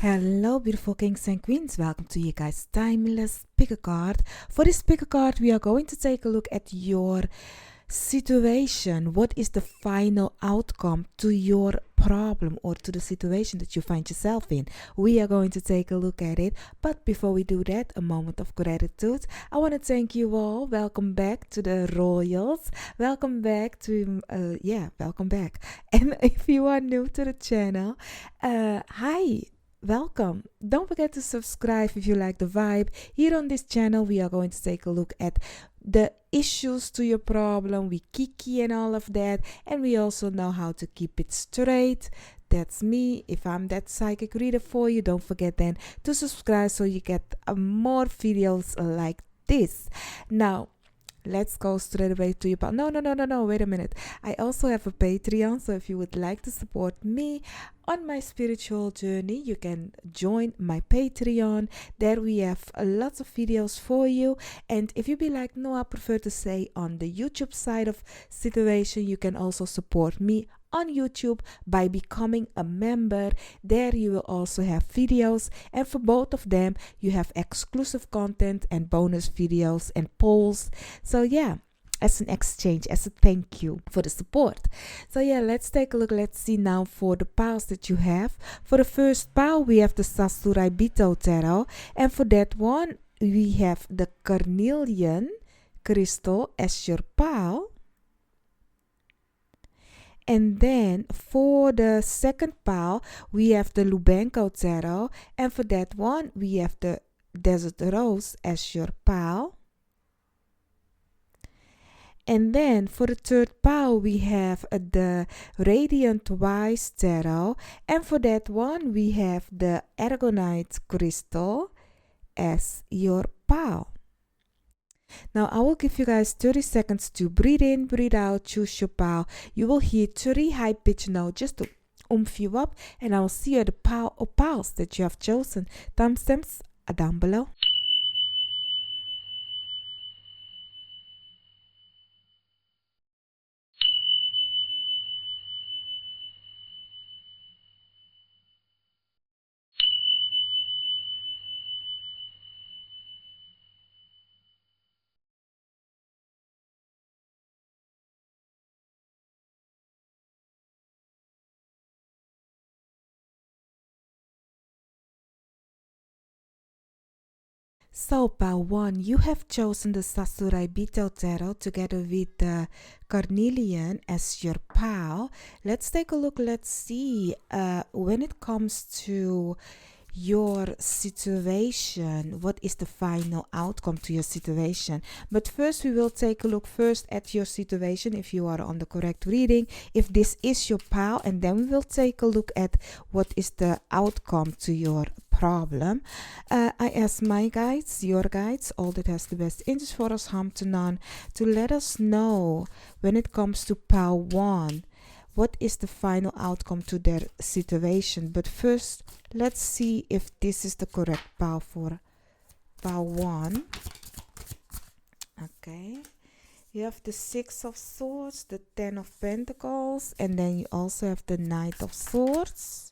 Hello, beautiful kings and queens. Welcome to you guys' timeless pick a card. For this pick a card, we are going to take a look at your situation. What is the final outcome to your problem or to the situation that you find yourself in? We are going to take a look at it. But before we do that, a moment of gratitude. I want to thank you all. Welcome back to the Royals. Welcome back to, welcome back. And if you are new to the channel, hi. Welcome. Don't forget to subscribe if you like the vibe. Here on this channel, we are going to take a look at the issues to your problem. We kiki and all of that. And we also know how to keep it straight. That's me. If I'm that psychic reader for you, don't forget then to subscribe so you get more videos like this. Now, let's go straight away to your no, wait a minute. I also have a Patreon, so if you would like to support me on my spiritual journey, you can join my Patreon. There we have lots of videos for you. And if you be like, no, I prefer to say on the YouTube side of situation, you can also support me on YouTube by becoming a member. There you will also have videos, and for both of them you have exclusive content and bonus videos and polls. So yeah, as an exchange, as a thank you for the support. So yeah, let's take a look. Let's see now for the piles that you have. For the first pile, we have the Sasuraibito tarot, and for that one we have the carnelian crystal as your pile. And then for the second pile, we have the Lubanko tarot. And for that one, we have the desert rose as your pile. And then for the third pile, we have the radiant wise tarot. And for that one, we have the aragonite crystal as your pile. Now I will give you guys 30 seconds to breathe in, breathe out, choose your pile. You will hear 3 high pitch notes just to oomph you up, and I will see you the pile or piles that you have chosen. Timestamps are down below. So, pile 1, you have chosen the Sasuraibito tarot together with the carnelian as your pile. Let's take a look. Let's see when it comes to your situation, what is the final outcome to your situation. But first we will take a look first at your situation, if you are on the correct reading, if this is your pile, and then we will take a look at what is the outcome to your problem. I ask my guides, your guides, all that has the best interest for us, harm to none, to let us know when it comes to pile 1, what is the final outcome to their situation. But first, let's see if this is the correct pile for pile 1. Okay. You have the 6 of Swords, the 10 of Pentacles, and then you also have the Knight of Swords.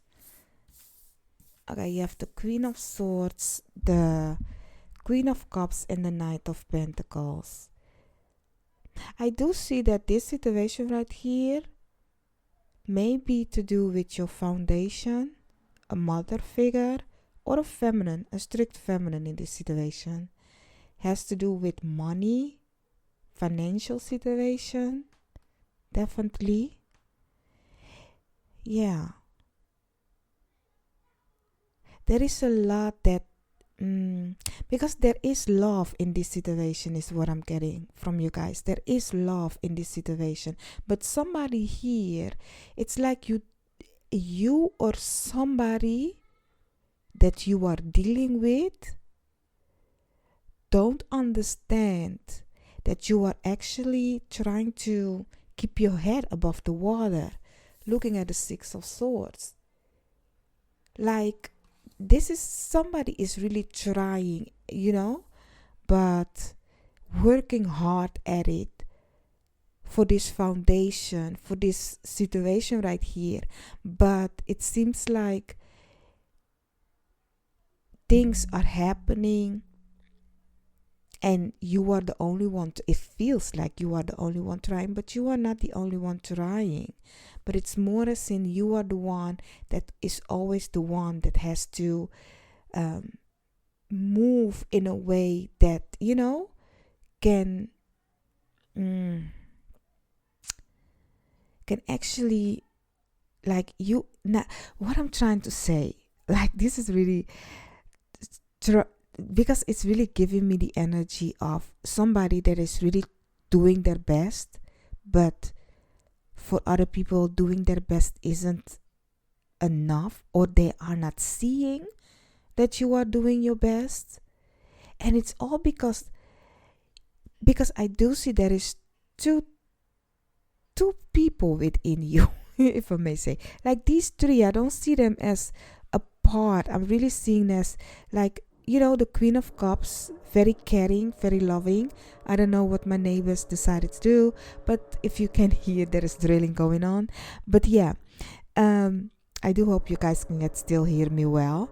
Okay, you have the Queen of Swords, the Queen of Cups, and the Knight of Pentacles. I do see that this situation right here may be to do with your foundation, a mother figure, or a strict feminine in this situation. Has to do with money, financial situation, definitely. Yeah. There is a lot that, because there is love in this situation is what I'm getting from you guys. There is love in this situation. But somebody here, it's like you or somebody that you are dealing with don't understand that you are actually trying to keep your head above the water, looking at the 6 of Swords. Like, this is somebody is really trying, but working hard at it for this foundation, for this situation right here. But it seems like things are happening and you are the only one it feels like you are the only one trying, but you are not the only one trying. But it's more as in you are the one that is always the one that has to move in a way that can mm, can actually, like, you not what I'm trying to say, like, this is really because it's really giving me the energy of somebody that is really doing their best, but for other people doing their best isn't enough, or they are not seeing that you are doing your best. And it's all because I do see there is two people within you, if I may say. Like these three, I don't see them as apart. I'm really seeing as like, the Queen of Cups, very caring, very loving. I don't know what my neighbors decided to do, but if you can hear, there is drilling going on. But yeah, I do hope you guys can still hear me well.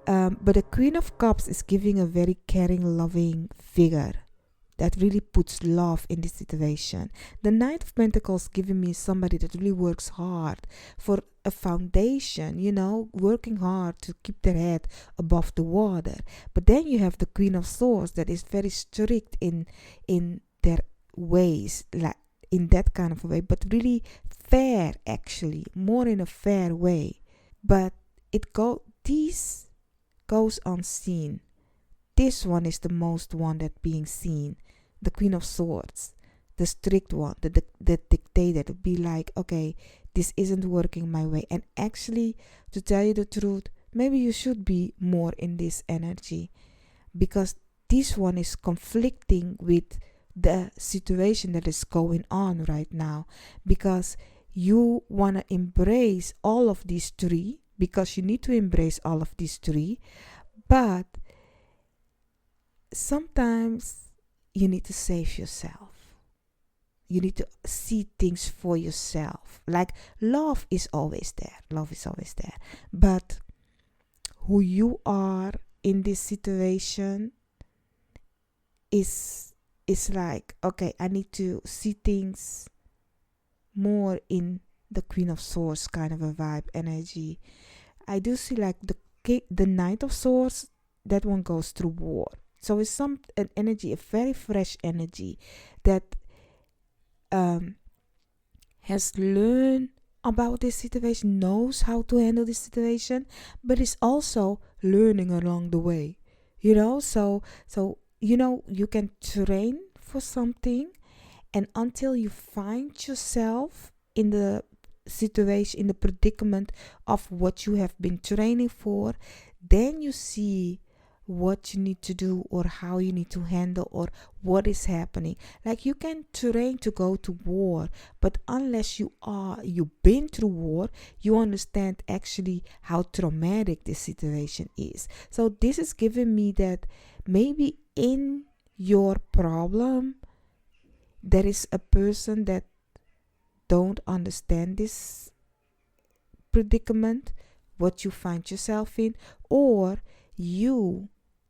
But the Queen of Cups is giving a very caring, loving figure that really puts love in this situation. The Knight of Pentacles giving me somebody that really works hard for a foundation, working hard to keep their head above the water. But then you have the Queen of Swords that is very strict in their ways, like in that kind of a way, but really fair, actually, more in a fair way. But these goes unseen. This one is the most one that being seen. The Queen of Swords, the strict one, the dictator, to be like, okay, this isn't working my way. And actually, to tell you the truth, maybe you should be more in this energy, because this one is conflicting with the situation that is going on right now, because you want to embrace all of these three, because you need to embrace all of these three, but sometimes you need to save yourself. You need to see things for yourself. Like love is always there. Love is always there. But who you are in this situation is like, okay, I need to see things more in the Queen of Swords kind of a vibe energy. I do see like the Knight of Swords, that one goes through war. So it's an energy, a very fresh energy that has learned about this situation, knows how to handle this situation, but is also learning along the way. So you can train for something, and until you find yourself in the situation, in the predicament of what you have been training for, then you see what you need to do, or how you need to handle, or what is happening. Like you can train to go to war, but unless you've been through war, you understand actually how traumatic this situation is. So this is giving me that maybe in your problem there is a person that don't understand this predicament, what you find yourself in, or you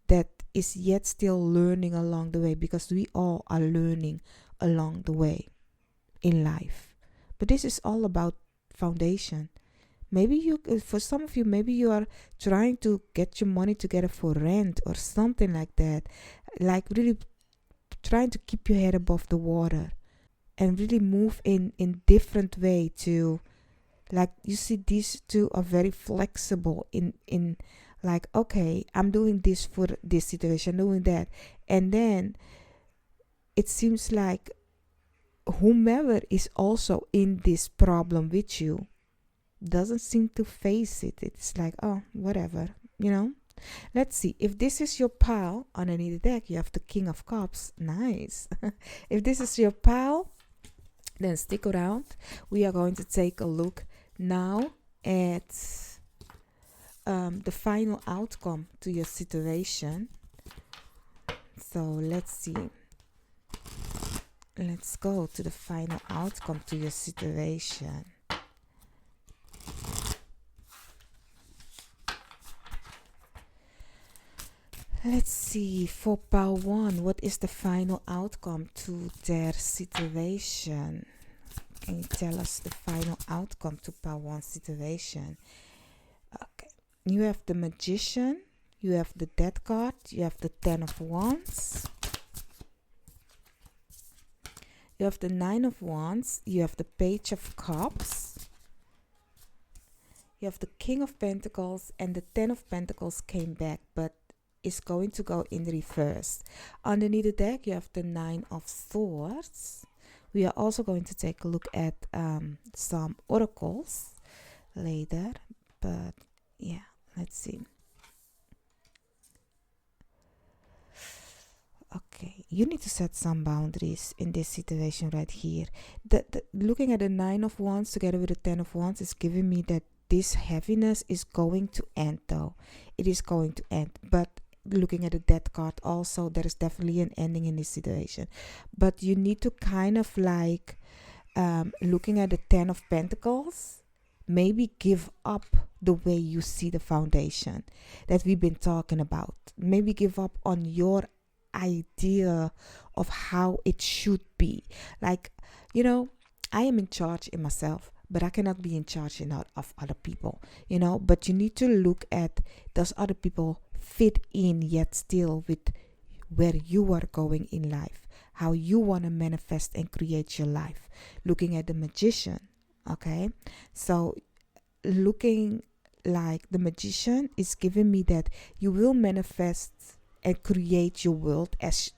that is yet still learning along the way, because we all are learning along the way in life. But this is all about foundation. Maybe for some of you, maybe you are trying to get your money together for rent or something like that, like really trying to keep your head above the water and really move in different way to, like, you see these two are very flexible in like, okay, I'm doing this for this situation, doing that. And then it seems like whomever is also in this problem with you doesn't seem to face it. It's like, oh, whatever, Let's see. If this is your pal, underneath the deck, you have the King of Cups. Nice. If this is your pal, then stick around. We are going to take a look now at the final outcome to your situation. So let's see. Let's go to the final outcome to your situation. Let's see, for pile 1, what is the final outcome to their situation? Can you tell us the final outcome to pile 1 situation? Okay, you have the Magician, you have the Death card, you have the 10 of Wands, you have the 9 of Wands, you have the Page of Cups, you have the King of Pentacles, and the 10 of Pentacles came back, but is going to go in reverse. Underneath the deck, you have the 9 of Swords. We are also going to take a look at some oracles later, but yeah, let's see. Okay, you need to set some boundaries in this situation right here. Looking at the 9 of Wands together with the 10 of Wands is giving me that this heaviness is going to end, though. It is going to end. But looking at the Death card also, there is definitely an ending in this situation. But you need to kind of like, looking at the 10 of Pentacles, maybe give up the way you see the foundation that we've been talking about. Maybe give up on your idea of how it should be. Like, I am in charge in myself, but I cannot be in charge of other people, but you need to look at, does other people fit in yet still with where you are going in life, how you want to manifest and create your life. Looking at the Magician, okay? So looking like the Magician is giving me that you will manifest and create your world as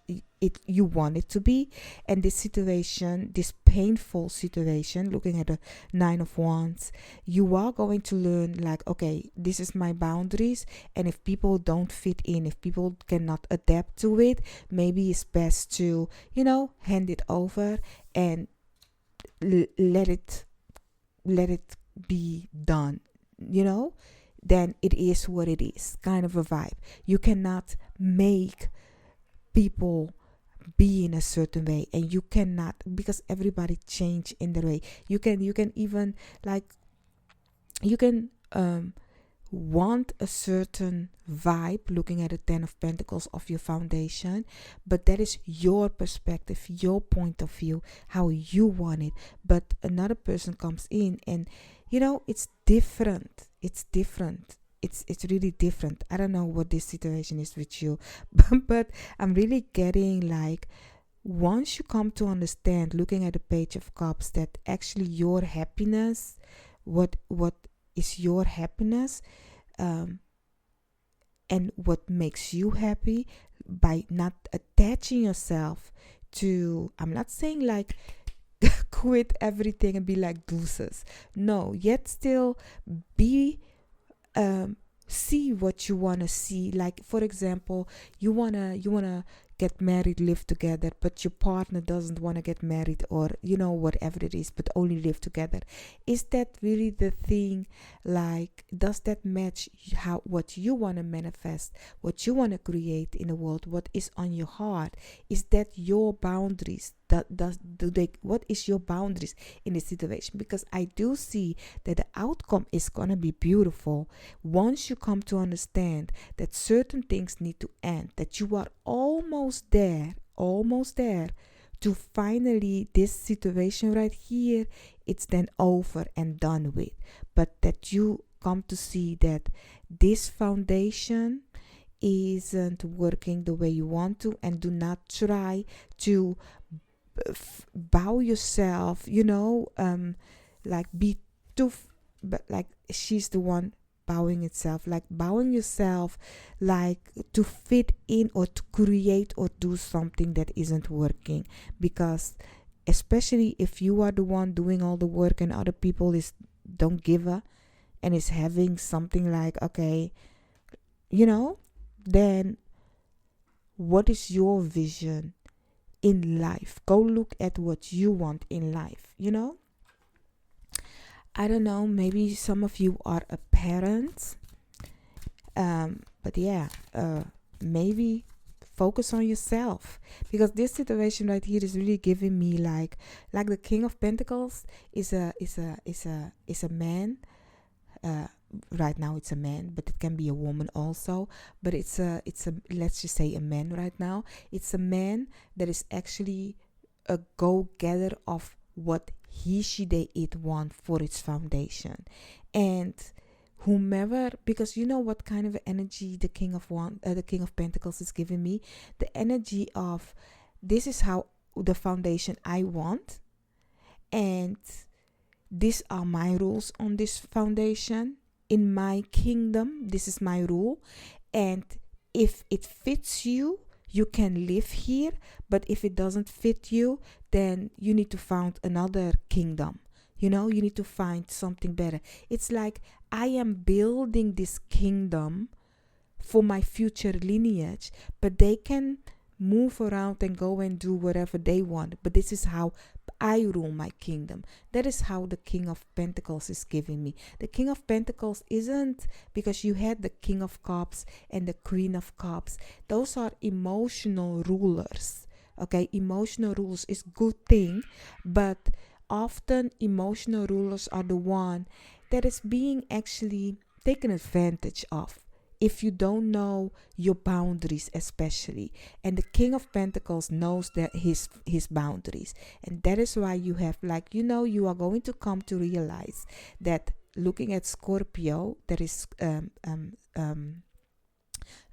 you want it to be. And this situation, this painful situation, looking at the 9 of Wands, you are going to learn like, okay, this is my boundaries, and if people don't fit in, if people cannot adapt to it, maybe it's best to hand it over and let it be done. Then it is what it is, kind of a vibe. You cannot make people be in a certain way, and you cannot, because everybody change in their way. You can even like, you can want a certain vibe looking at the 10 of Pentacles of your foundation, but that is your perspective, your point of view, how you want it. But another person comes in and it's different. It's really different. I don't know what this situation is with you, but I'm really getting like, once you come to understand, looking at the Page of Cups, that actually your happiness, what is your happiness, and what makes you happy, by not attaching yourself to, I'm not saying like quit everything and be like deuces. No, yet still be see what you want to see. Like, for example, you wanna get married, live together, but your partner doesn't want to get married, or whatever it is, but only live together. Is that really the thing? Like, does that match what you want to manifest, what you want to create in the world, what is on your heart? Is that your boundaries? What is your boundaries in this situation? Because I do see that the outcome is gonna be beautiful once you come to understand that certain things need to end, that you are almost there to finally, this situation right here, it's then over and done with. But that you come to see that this foundation isn't working the way you want to, and do not try to bow yourself, like be too, but like she's the one bowing itself, like bowing yourself, like to fit in or to create or do something that isn't working. Because especially if you are the one doing all the work and other people don't give a, and is having something like, okay, then what is your vision in life? Go look at what you want in life. I don't know, maybe some of you are a parent, but yeah, maybe focus on yourself, because this situation right here is really giving me like the King of Pentacles is a man right now it's a man, but it can be a woman also. But it's a let's just say a man right now. It's a man that is actually a go-getter of what he, she, they, it want for its foundation. And whomever, because you know what kind of energy the King of Pentacles is giving me, the energy of this is how the foundation I want, and these are my rules on this foundation in my kingdom. This is my rule, and if it fits you, you can live here. But if it doesn't fit you, then you need to find another kingdom. You need to find something better. It's like I am building this kingdom for my future lineage, but they can move around and go and do whatever they want. But this is how I rule my kingdom. That is how the King of Pentacles is giving me. The King of Pentacles isn't, because you had the King of Cups and the Queen of Cups. Those are emotional rulers. Okay, emotional rulers is good thing, but often emotional rulers are the one that is being actually taken advantage of if you don't know your boundaries, especially. And the King of Pentacles knows that his boundaries, and that is why you have, like, you are going to come to realize that looking at Scorpio, there is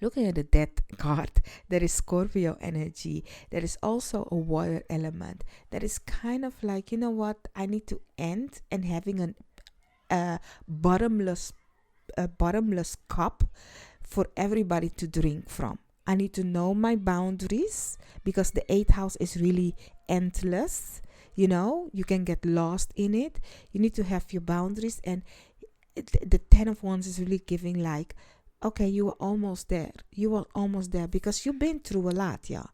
looking at the death card, there is Scorpio energy. There is also a water element that is kind of like, what, I need to end and having a bottomless cup for everybody to drink from. I need to know my boundaries, because the 8th house is really endless. You can get lost in it. You need to have your boundaries, and the 10 of Wands is really giving like, okay, you are almost there. You are almost there because you've been through a lot, yeah.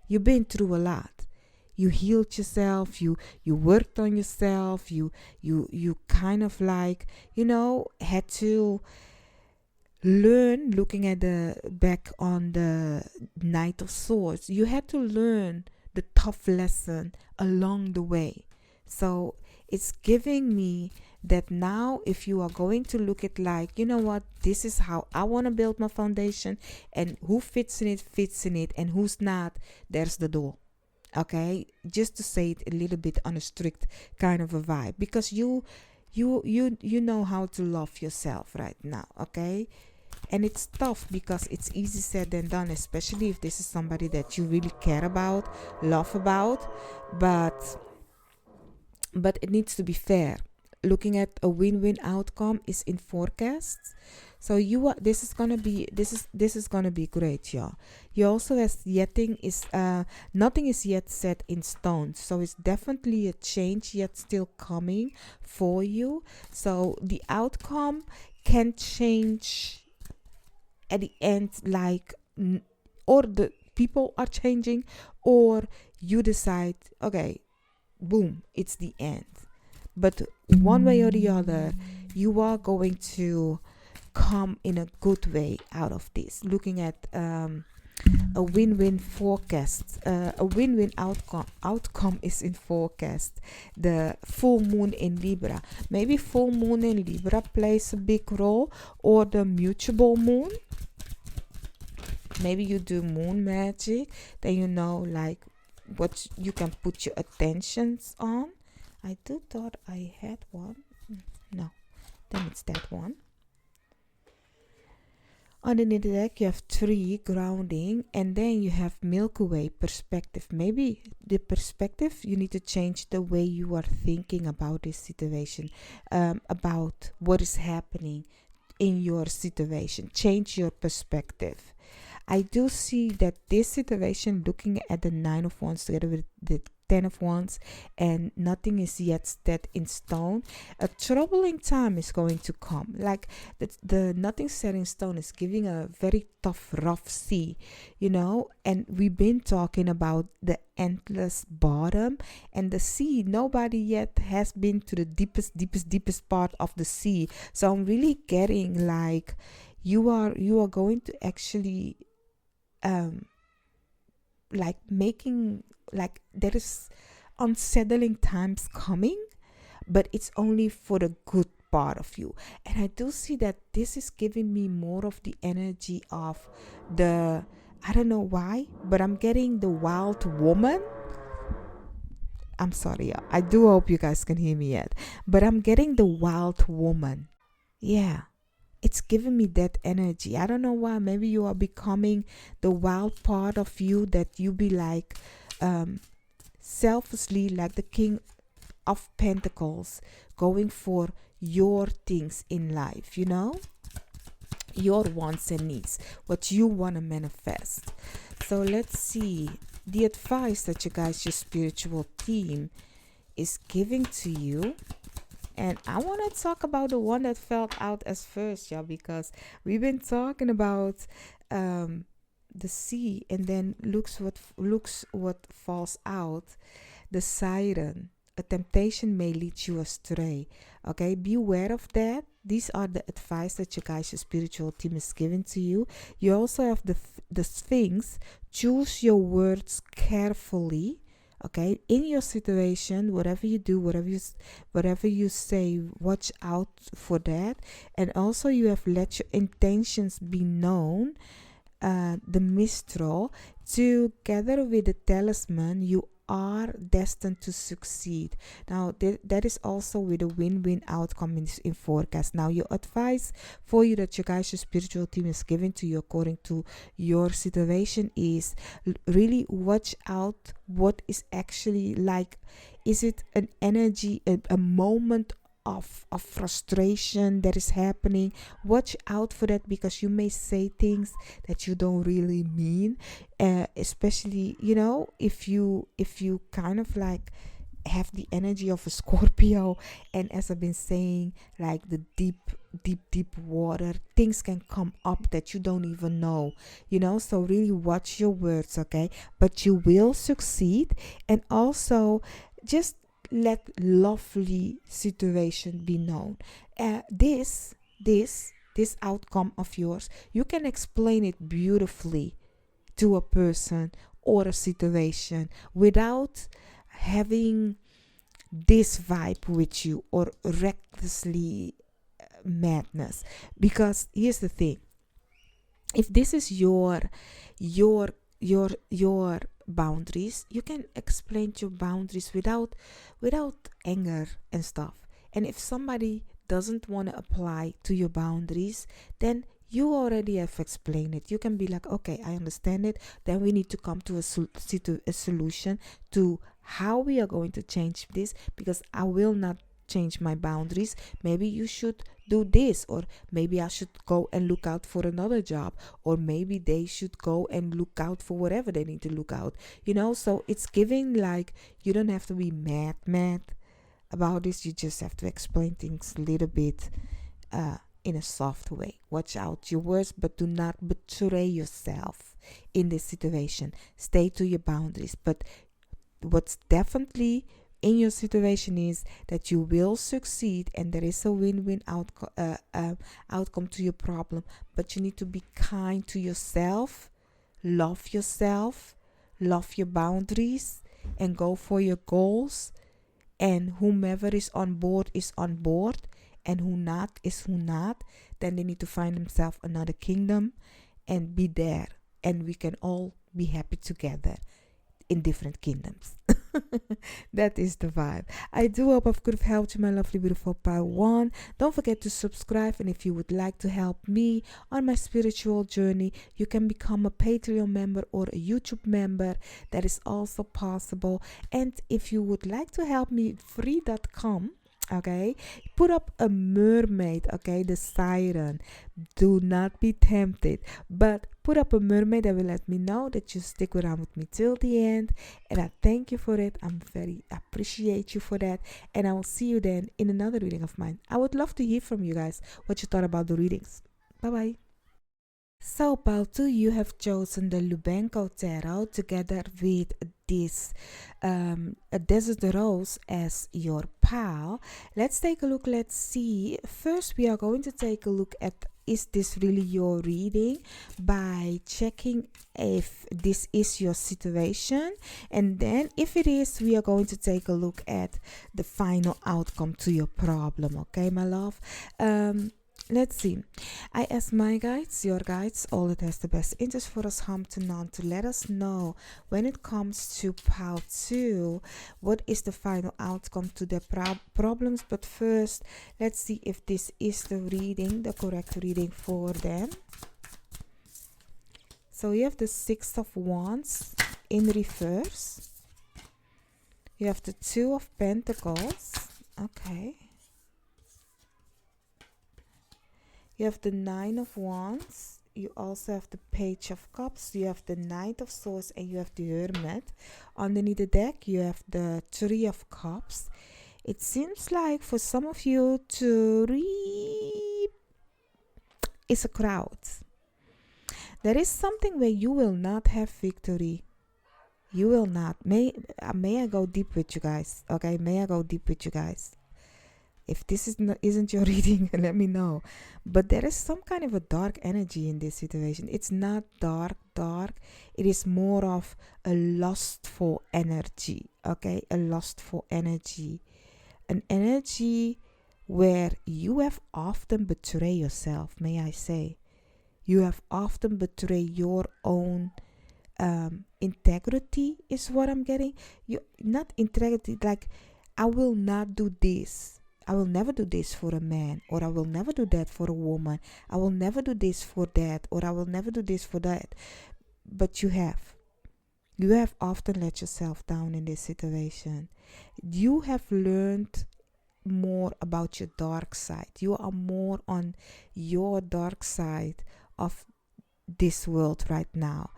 You've been through a lot. You healed yourself. You worked on yourself. You kind of like, had to learn. Looking at the back on the Knight of Swords, you had to learn the tough lesson along the way. So it's giving me that now, if you are going to look at like, what, this is how I want to build my foundation, and who fits in it, and who's not, there's the door. Okay, just to say it a little bit on a strict kind of a vibe, because you know how to love yourself right now. Okay, and it's tough because it's easy said than done, especially if this is somebody that you really care about, love about, but it needs to be fair. Looking at a win-win outcome is in forecasts. So this is gonna be great, y'all. You also nothing is yet set in stone. So it's definitely a change yet still coming for you. So the outcome can change at the end, like, or the people are changing, or you decide, okay, boom, it's the end. But one way or the other, you are going to come in a good way out of this. Looking at a win-win forecast, a win-win outcome is in forecast. The full moon in Libra, maybe full moon in Libra plays a big role, or the mutable moon. Maybe you do moon magic, then like what you can put your attentions on. I thought I had one. No, then it's that one. Underneath the deck, you have 3 grounding, and then you have Milky Way perspective. Maybe the perspective, you need to change the way you are thinking about this situation, about what is happening in your situation. Change your perspective. I do see that this situation, looking at the 9 of Wands together with the 10 of Wands, and nothing is yet set in stone, a troubling time is going to come. Like the nothing set in stone is giving a very tough, rough sea, and we've been talking about the endless bottom and the sea. Nobody yet has been to the deepest part of the sea. So I'm really getting like you are going to actually like making, like, there is unsettling times coming, but it's only for the good part of you. And I do see that this is giving me more of the energy of the, I don't know why, but I'm getting the wild woman. I'm sorry, I do hope you guys can hear me yet, but I'm getting the wild woman. Yeah, it's giving me that energy. I don't know why. Maybe you are becoming the wild part of you, that you be like, selflessly, like the King of Pentacles, going for your things in life, your wants and needs, what you want to manifest. So let's see the advice that you guys, your spiritual team, is giving to you. And I want to talk about the one that fell out as first, y'all, because we've been talking about the sea, and then looks what falls out. The siren. A temptation may lead you astray. Okay, beware of that. These are the advice that you guys, your spiritual team, is giving to you. You also have the Sphinx. Choose your words carefully. Okay, in your situation, whatever you do, whatever you say, watch out for that. And also, you have let your intentions be known. The Mistral, together with the Talisman, you are destined to succeed. Now, that is also with a win-win outcome in forecast. Now, your advice for you that you guys, your spiritual team, is giving to you according to your situation is really watch out what is actually like. Is it an energy, a moment of frustration that is happening? Watch out for that, because you may say things that you don't really mean, especially if you kind of like have the energy of a Scorpio. And as I've been saying, like the deep water, things can come up that you don't even know, so really watch your words. Okay, but you will succeed. And also, just let lovely situation be known. This outcome of yours, you can explain it beautifully to a person or a situation without having this vibe with you, or recklessly madness. Because here's the thing: if this is your boundaries, you can explain your boundaries without anger and stuff. And if somebody doesn't want to apply to your boundaries, then you already have explained it. You can be like, okay, I understand it. Then we need to come to a solution to how we are going to change this, because I will not change my boundaries. Maybe you should do this, or maybe I should go and look out for another job, or maybe they should go and look out for whatever they need to look out, so it's giving like you don't have to be mad about this. You just have to explain things a little bit in a soft way. Watch out your words, but do not betray yourself in this situation. Stay to your boundaries. But what's definitely in your situation is that you will succeed, and there is a win-win outcome to your problem. But you need to be kind to yourself, love your boundaries, and go for your goals. And whomever is on board, and who not is who not. Then they need to find themselves another kingdom and be there, and we can all be happy together in different kingdoms. That is the vibe. I do hope I could have helped you, my lovely, beautiful Padawan. Don't forget to subscribe, and if you would like to help me on my spiritual journey, you can become a Patreon member or a YouTube member. That is also possible. And if you would like to help me, free.com. Okay, put up a mermaid. Okay, the siren. Do not be tempted, but put up a mermaid that will let me know that you stick around with me till the end, and I thank you for it. I'm very appreciate you for that, and I will see you then in another reading of mine. I would love to hear from you guys what you thought about the readings. Bye bye. So, pile 2, you have chosen the Lubanko tarot together with this a desert rose as your pile. Let's take a look. Let's see. First, we are going to take a look at, is this really your reading, by checking if this is your situation. And then if it is, we are going to take a look at the final outcome to your problem. Okay, my love. Let's see. I asked my guides, your guides, all that has the best interest for us, hum to none, to let us know when it comes to pile 2, what is the final outcome to their problems. But first, let's see if this is the reading, the correct reading for them. So you have the 6 of Wands in reverse. You have the 2 of Pentacles. Okay. You have the 9 of Wands. You also have the Page of Cups. You have the Knight of Swords and you have the Hermit. Underneath the deck, you have the 3 of Cups. It seems like for some of you, 3 is a crowd. There is something where you will not have victory. You will not. May I go deep with you guys? Okay, may I go deep with you guys? If this isn't your reading, let me know. But there is some kind of a dark energy in this situation. It's not dark. It is more of a lustful energy. Okay, a lustful energy. An energy where you have often betrayed yourself, may I say. You have often betrayed your own integrity is what I'm getting. Not integrity, like, I will not do this. I will never do this for a man, or I will never do that for a woman. I will never do this for that, or I will never do this for that. But you have often let yourself down in this situation. You have learned more about your dark side. You are more on your dark side of this world right now,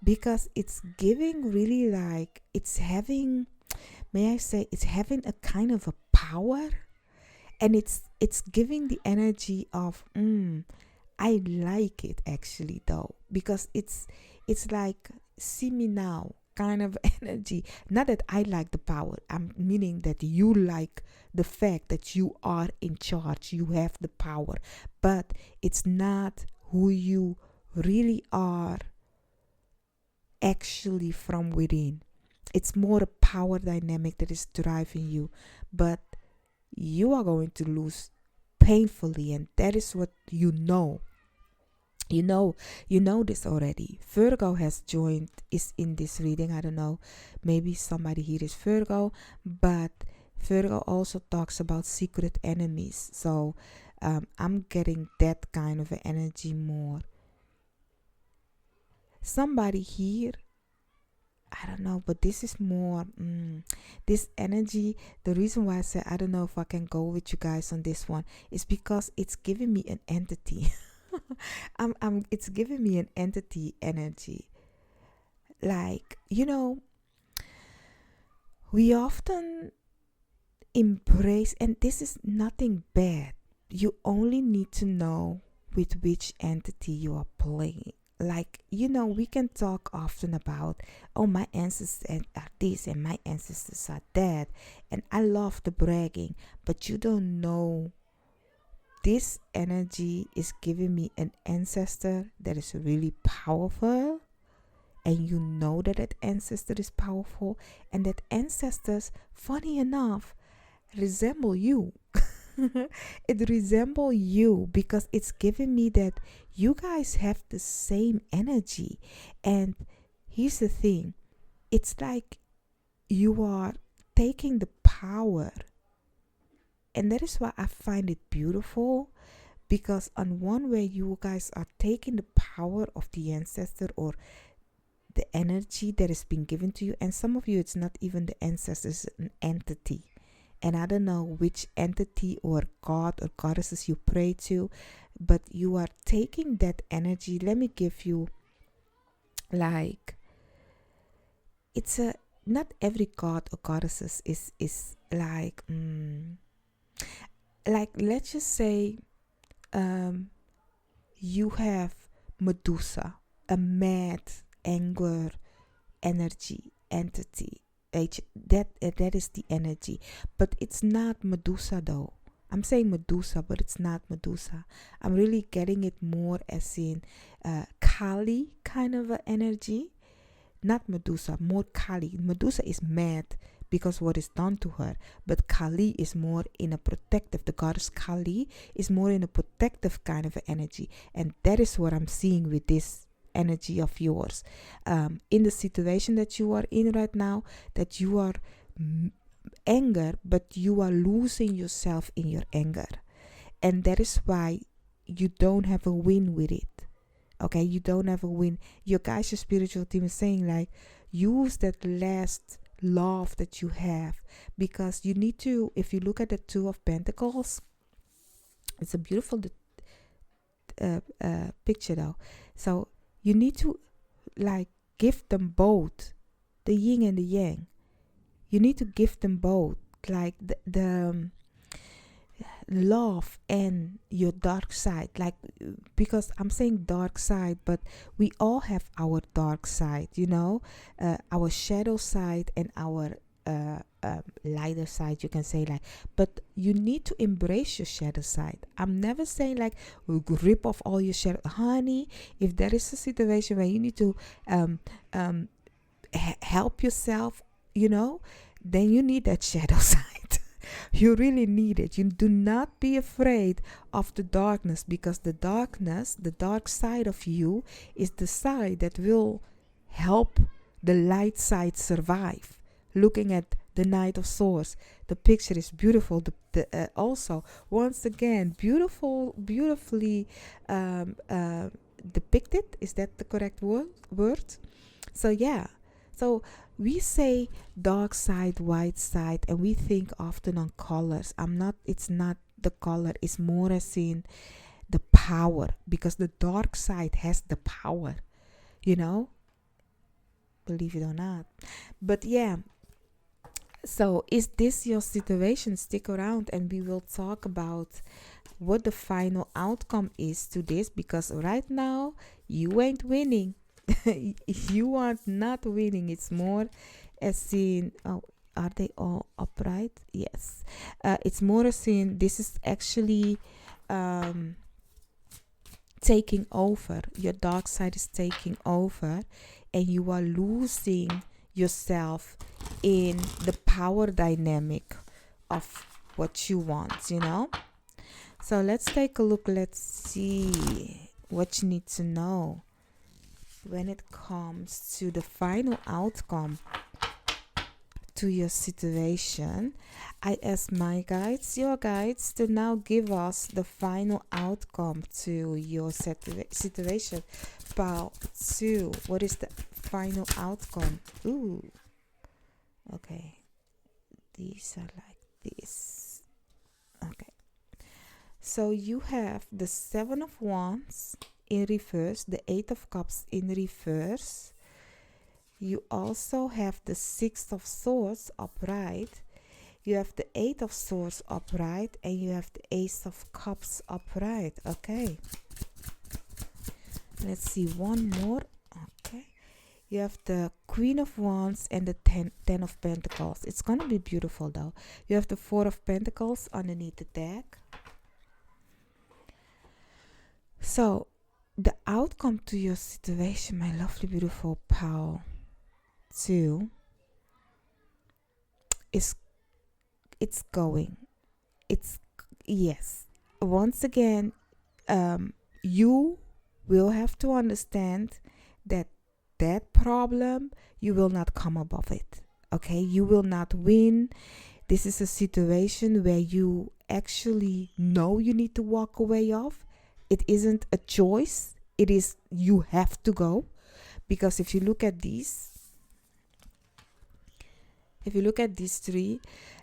because it's giving really, like, it's having, may I say, it's having a kind of a power. And it's giving the energy of I like it actually, though, because it's like, see me now kind of energy. Not that I like the power, I'm meaning that you like the fact that you are in charge, you have the power, but it's not who you really are actually from within. It's more a power dynamic that is driving you, but you are going to lose painfully, and that is what you know. You know this already. Virgo has joined, is in this reading. I don't know, maybe somebody here is Virgo, but Virgo also talks about secret enemies. So I'm getting that kind of energy more. Somebody here, I don't know, but this is more this energy. The reason why I say I don't know if I can go with you guys on this one is because it's giving me an entity. It's giving me an entity energy. Like, we often embrace, and this is nothing bad. You only need to know with which entity you are playing. Like, we can talk often about, oh, my ancestors are this and my ancestors are that, and I love the bragging, but you don't know. This energy is giving me an ancestor that is really powerful, and you know that ancestor is powerful, and that ancestors, funny enough, resemble you. It resembles you because it's giving me that you guys have the same energy. And here's the thing, it's like you are taking the power, and that is why I find it beautiful, because on one way you guys are taking the power of the ancestor, or the energy that has been given to you. And some of you, it's not even the ancestors, it's an entity. And I don't know which entity or god or goddesses you pray to, but you are taking that energy. Let me give you, like, it's a, not every god or goddesses is like, let's just say, you have Medusa, a mad anger energy entity. That is the energy, but it's not Medusa though. I'm saying Medusa, but it's not Medusa. I'm really getting it more as in Kali kind of a energy, not Medusa, more Kali. Medusa is mad because what is done to her, but Kali is more in a protective. The goddess Kali is more in a protective kind of energy, and that is what I'm seeing with this energy of yours. In the situation that you are in right now, that you are anger, but you are losing yourself in your anger, and that is why you don't have a win with it. Okay, you don't have a win. Your guys, your spiritual team is saying like, use that last love that you have, because you need to. If you look at the Two of Pentacles, it's a beautiful picture though. So you need to like give them both, the yin and the yang. You need to give them both, like the love and your dark side. Like, because I'm saying dark side, but we all have our dark side, you know, our shadow side and our lighter side, you can say, like, but you need to embrace your shadow side. I'm never saying like rip off all your shadow, honey. If there is a situation where you need to help yourself, you know, then you need that shadow side. You really need it. You do not be afraid of the darkness, because the darkness, the dark side of you, is the side that will help the light side survive. Looking at the Knight of Swords, the picture is beautiful. Also, once again, beautifully depicted. Is that the correct word? So yeah. So we say dark side, white side, and we think often on colors. It's not the color, it's more as in the power, because the dark side has the power, you know, believe it or not. But yeah, so is this your situation? Stick around and we will talk about what the final outcome is to this, because right now you ain't winning. You are not winning. It's more as in, oh, are they all upright? Yes. It's more as in, this is actually taking over. Your dark side is taking over, and you are losing yourself in the power dynamic of what you want, you know. So let's take a look. Let's see what you need to know when it comes to the final outcome to your situation. I ask my guides, your guides, to now give us the final outcome to your situation. Part 2. What is the final outcome? Ooh. Okay. These are like this. Okay. So you have the 7 of Wands in reverse, the 8 of Cups in reverse. You also have the 6 of Swords upright. You have the 8 of Swords upright, and you have the Ace of Cups upright. Okay. Let's see one more. Okay. You have the Queen of Wands and the 10 of Pentacles. It's going to be beautiful though. You have the 4 of Pentacles underneath the deck. So, the outcome to your situation, my lovely, beautiful pal, 2, is it's going. It's, yes. Once again, you will have to understand that problem, you will not come above it. Okay? You will not win. This is a situation where you actually know you need to walk away of. It isn't a choice. It is, you have to go. Because if you look at these, three,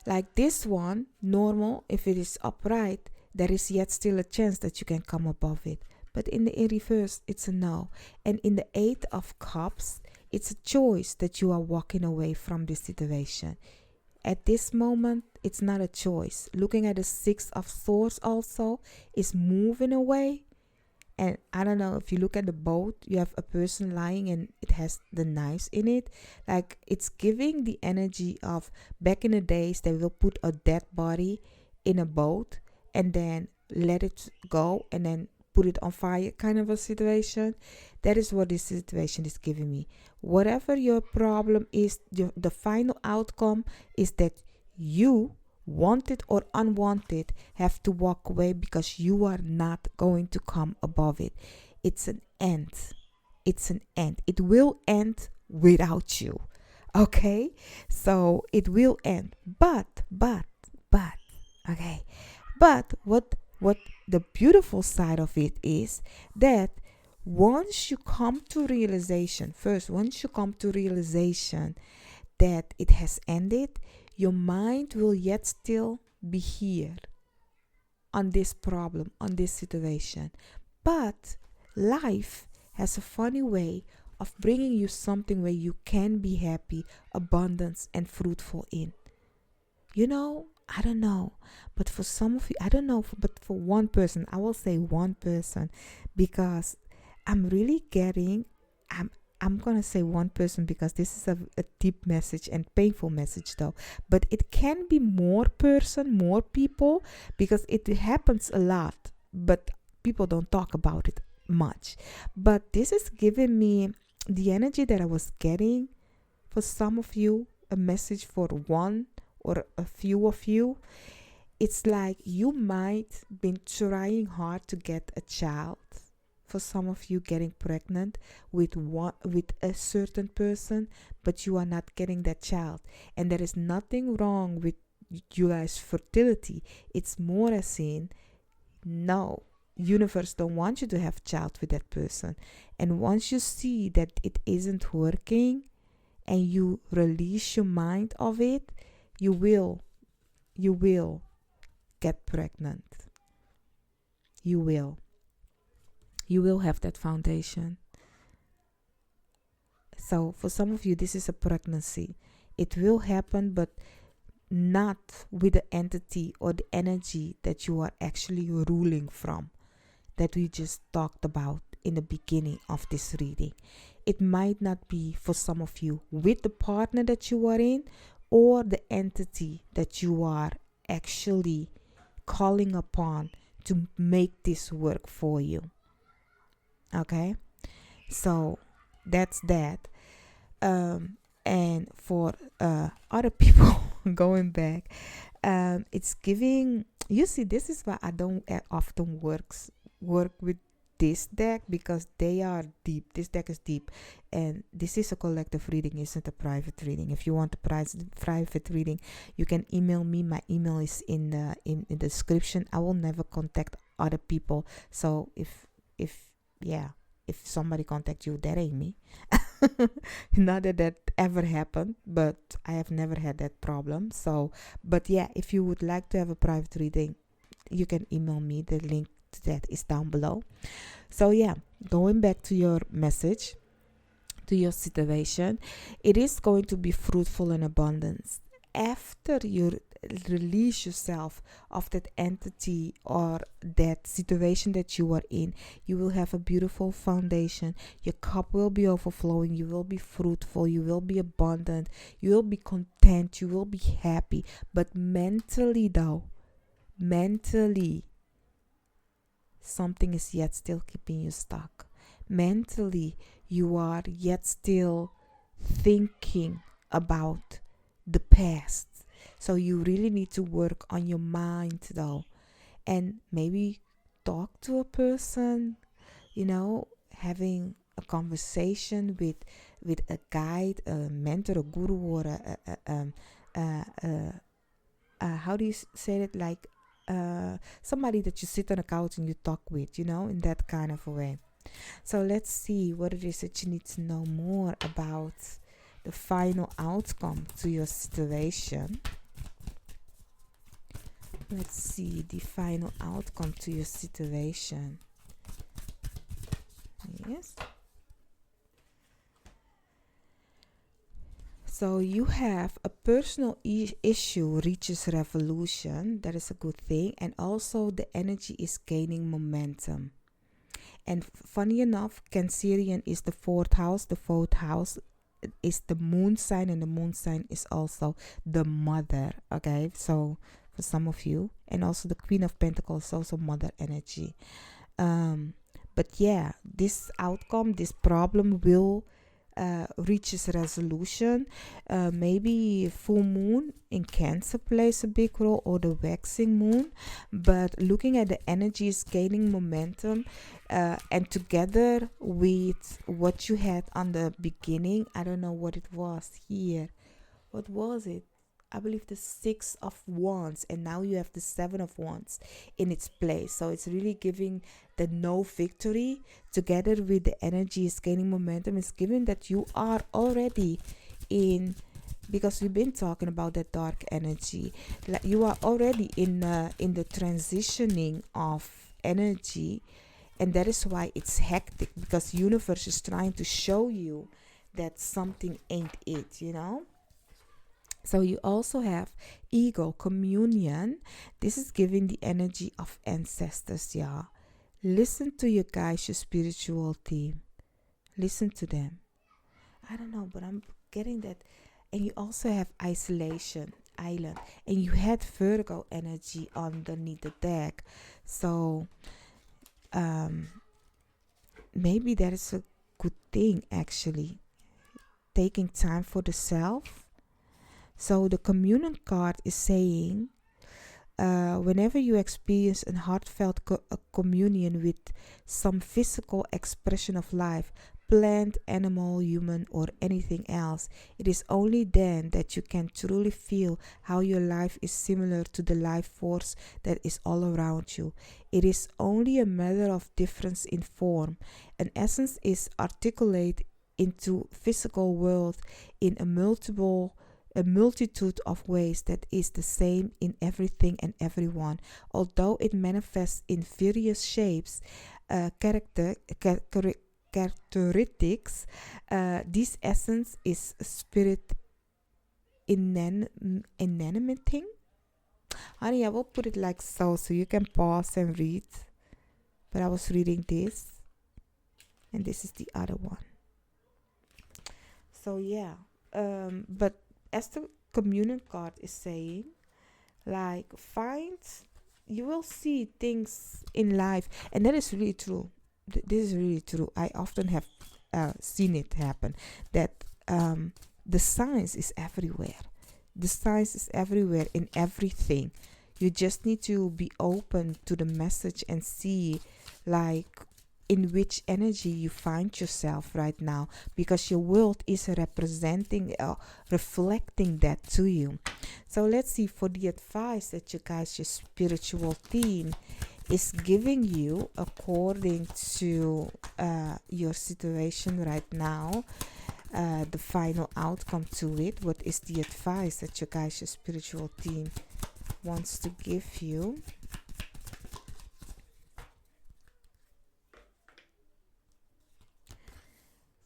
like this one, normal, if it is upright, there is yet still a chance that you can come above it. But in the reverse, it's a no. And in the 8 of Cups, it's a choice that you are walking away from this situation. At this moment, it's not a choice. Looking at the 6 of Swords also is moving away. And I don't know, if you look at the boat, you have a person lying and it has the knives in it. Like, it's giving the energy of back in the days they will put a dead body in a boat and then let it go and then put it on fire, kind of a situation. That is what this situation is giving me. Whatever your problem is, the final outcome is that you, wanted or unwanted, have to walk away because you are not going to come above it. It's an end. It's an end. It will end without you. Okay? So it will end. But, okay. But what the beautiful side of it is that once you come to realization that it has ended, your mind will yet still be here on this problem, on this situation. But life has a funny way of bringing you something where you can be happy, abundance, and fruitful in. I don't know, but for some of you, I don't know, but for one person, I will say one person, because I'm really getting, I'm gonna say one person because this is a deep message and painful message though, but it can be more people, because it happens a lot, but people don't talk about it much. But this is giving me the energy that I was getting for some of you, a message for one or a few of you. It's like you might been trying hard to get a child. For some of you, getting pregnant with a certain person, but you are not getting that child. And there is nothing wrong with you guys' fertility. It's more as in, no, universe don't want you to have child with that person. And once you see that it isn't working and you release your mind of it, you will get pregnant. You will have that foundation. So for some of you, this is a pregnancy. It will happen, but not with the entity or the energy that you are actually ruling from, that we just talked about in the beginning of this reading. It might not be for some of you with the partner that you are in, or the entity that you are actually calling upon to make this work for you. Okay, so that's that. And for other people, going back, it's giving, you see, this is why I don't often work with this deck, because they are deep. This deck is deep, and this is a collective reading, isn't a private reading. If you want a private reading, you can email me. My email is in the description. I will never contact other people, so if somebody contact you, that ain't me. Not that ever happened, but I have never had that problem. So, but yeah, if you would like to have a private reading, you can email me. The link to that is down below. So yeah, going back to your message, to your situation, it is going to be fruitful and abundance after you release yourself of that entity or that situation that you are in. You will have a beautiful foundation. Your cup will be overflowing. You will be fruitful. You will be abundant. You will be content. You will be happy. But mentally though, something is yet still keeping you stuck. Mentally, you are yet still thinking about the past. So you really need to work on your mind though, and maybe talk to a person, having a conversation with a guide, a mentor, a guru, or how do you say it, like somebody that you sit on a couch and you talk with, in that kind of a way. So let's see what it is that you need to know more about the final outcome to your situation. Let's see the final outcome to your situation. Yes. So you have a personal issue reaches resolution. That is a good thing. And also the energy is gaining momentum. And funny enough, Cancerian is the fourth house. The fourth house is the moon sign, and the moon sign is also the mother. Okay, so for some of you, and also the Queen of Pentacles is also mother energy. But yeah, this outcome, this problem will reach its resolution. Maybe full moon in Cancer plays a big role, or the waxing moon. But looking at the energies gaining momentum, and together with what you had on the beginning, I don't know what it was here. What was it? I believe the Six of Wands, and now you have the Seven of Wands in its place. So it's really giving the no victory together with the energy is gaining momentum. It's giving that you are already in, because we've been talking about that dark energy. Like you are already in the transitioning of energy, and that is why it's hectic, because universe is trying to show you that something ain't it, you know. So you also have ego communion. This is giving the energy of ancestors, yeah. Listen to your guys, your spiritual team. Listen to them. I don't know, but I'm getting that. And you also have isolation, island. And you had Virgo energy underneath the deck. So maybe that is a good thing, actually. Taking time for the self. So the communion card is saying, whenever you experience a heartfelt communion with some physical expression of life, plant, animal, human, or anything else, it is only then that you can truly feel how your life is similar to the life force that is all around you. It is only a matter of difference in form. An essence is articulate into physical world in a multitude of ways that is the same in everything and everyone. Although it manifests in various shapes, characteristics, this essence is spirit inanimating. Honey, I will put it like so you can pause and read. But I was reading this, and this is the other one. So yeah, but as the communion card is saying, like, you will see things in life, and that is really true. This is really true. I often have seen it happen, that the science is everywhere. The science is everywhere in everything. You just need to be open to the message and see, like, in which energy you find yourself right now, because your world is representing, reflecting that to you. So let's see, for the advice that you guys, your spiritual team, is giving you according to your situation right now, the final outcome to it. What is the advice that you guys, your spiritual team, wants to give you?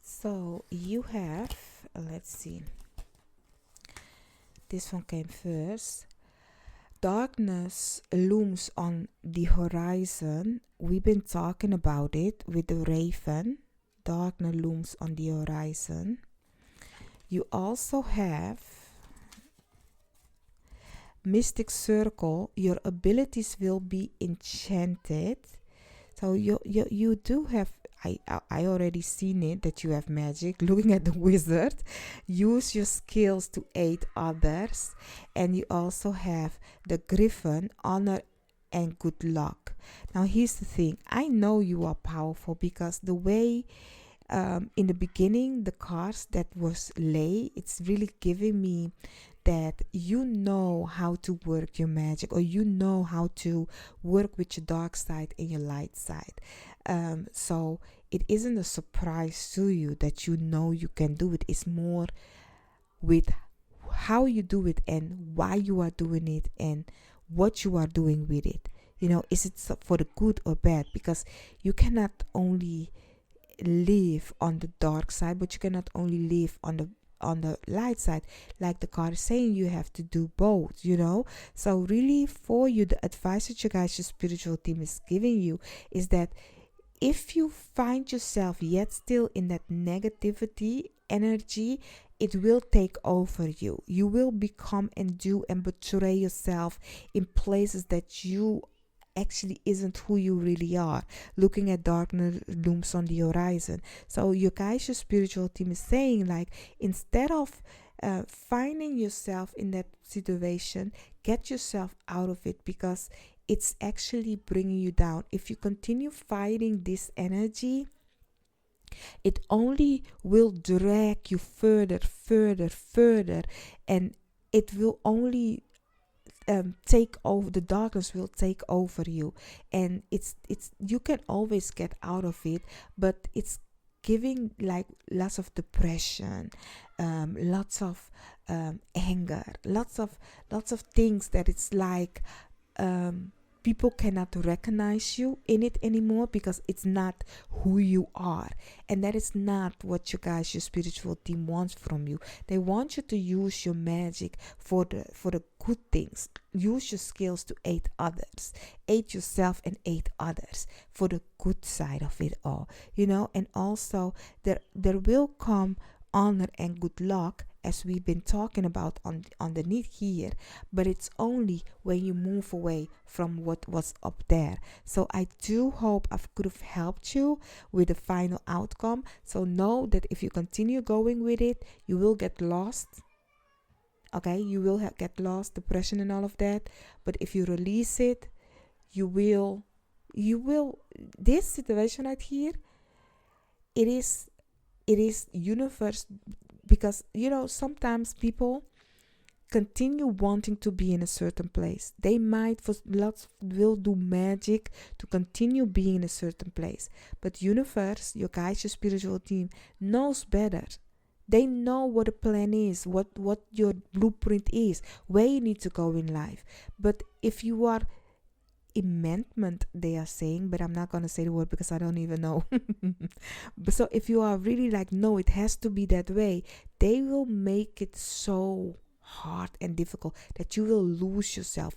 So you have, let's see, this one came first. Darkness looms on the horizon. We've been talking about it with the raven. Darkness looms on the horizon. You also have mystic circle. Your abilities will be enchanted. So you do have, I already seen it, that you have magic. Looking at the wizard, use your skills to aid others. And you also have the griffin, honor and good luck. Now here's the thing, I know you are powerful, because the way in the beginning the cards that was lay, it's really giving me that you know how to work your magic, or you know how to work with your dark side and your light side. So it isn't a surprise to you that you know you can do it. It's more with how you do it and why you are doing it and what you are doing with it. You know, is it for the good or bad? Because you cannot only live on the dark side, but you cannot only live on the light side. Like the card is saying, you have to do both, you know. So really, for you, the advice that you guys, your spiritual team, is giving you is that if you find yourself yet still in that negativity energy, it will take over you. You will become and do and betray yourself in places that you actually isn't who you really are, looking at darkness looms on the horizon. So your guys, your spiritual team is saying, like, instead of finding yourself in that situation, get yourself out of it, because it's actually bringing you down. If you continue fighting this energy, it only will drag you further, further, further, and it will only take over. The darkness will take over you, and it's you can always get out of it, but it's giving like lots of depression, lots of anger, lots of things that it's like people cannot recognize you in it anymore, because it's not who you are. And that is not what you guys, your spiritual team, wants from you. They want you to use your magic for the good things. Use your skills to aid others, aid yourself and aid others, for the good side of it all, and also there will come honor and good luck, as we've been talking about underneath here, but it's only when you move away from what was up there. So I do hope I could have helped you with the final outcome. So know that if you continue going with it, you will get lost. Okay, you will get lost, depression and all of that. But if you release it, you will. This situation right here, it is universe, because sometimes people continue wanting to be in a certain place. They might for lots will do magic to continue being in a certain place, but universe, your guys, your spiritual team, knows better. They know what the plan is, what your blueprint is, where you need to go in life. But if you are amendment, they are saying, but I'm not going to say the word because I don't even know. But so if you are really like, no, it has to be that way, they will make it so hard and difficult that you will lose yourself.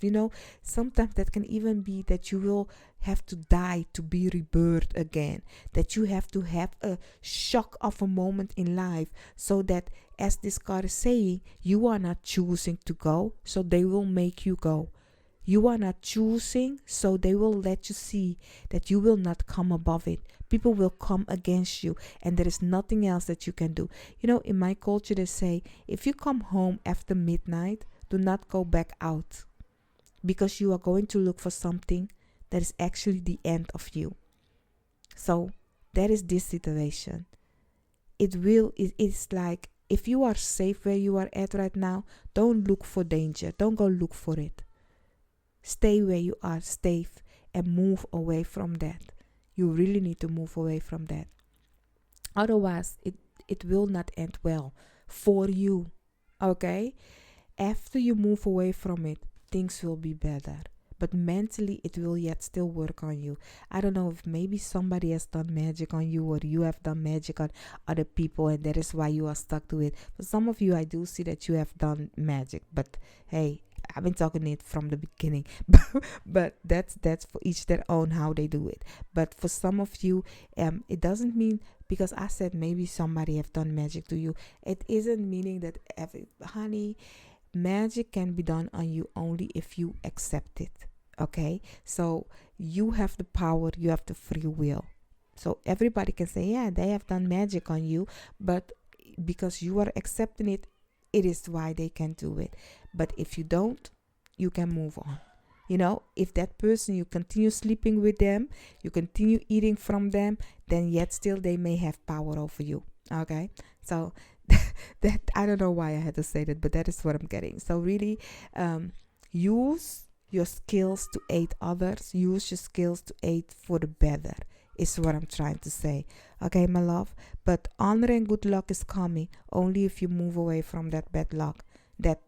Sometimes that can even be that you will have to die to be rebirthed again, that you have to have a shock of a moment in life, so that, as this card is saying, you are not choosing to go, so they will make you go. You are not choosing, so they will let you see that you will not come above it. People will come against you, and there is nothing else that you can do. In my culture, they say, if you come home after midnight, do not go back out, because you are going to look for something that is actually the end of you. So that is this situation. It's like, if you are safe where you are at right now, don't look for danger. Don't go look for it. Stay where you are safe and move away from that. You really need to move away from that. Otherwise, it will not end well for you. Okay? After you move away from it, things will be better. But mentally, it will yet still work on you. I don't know if maybe somebody has done magic on you, or you have done magic on other people, and that is why you are stuck to it. For some of you, I do see that you have done magic. But hey, I've been talking it from the beginning, but that's for each their own how they do it. But for some of you, it doesn't mean, because I said maybe somebody have done magic to you, it isn't meaning that honey, magic can be done on you only if you accept it. Okay, so you have the power, you have the free will. So everybody can say, yeah, they have done magic on you, but because you are accepting it, it is why they can do it. But if you don't, you can move on. If that person, you continue sleeping with them, you continue eating from them, then yet still they may have power over you. Okay, so that I don't know why I had to say that, but that is what I'm getting. So really, use your skills to aid others. Use your skills to aid for the better, is what I'm trying to say. Okay, my love? But honor and good luck is coming only if you move away from that bad luck, that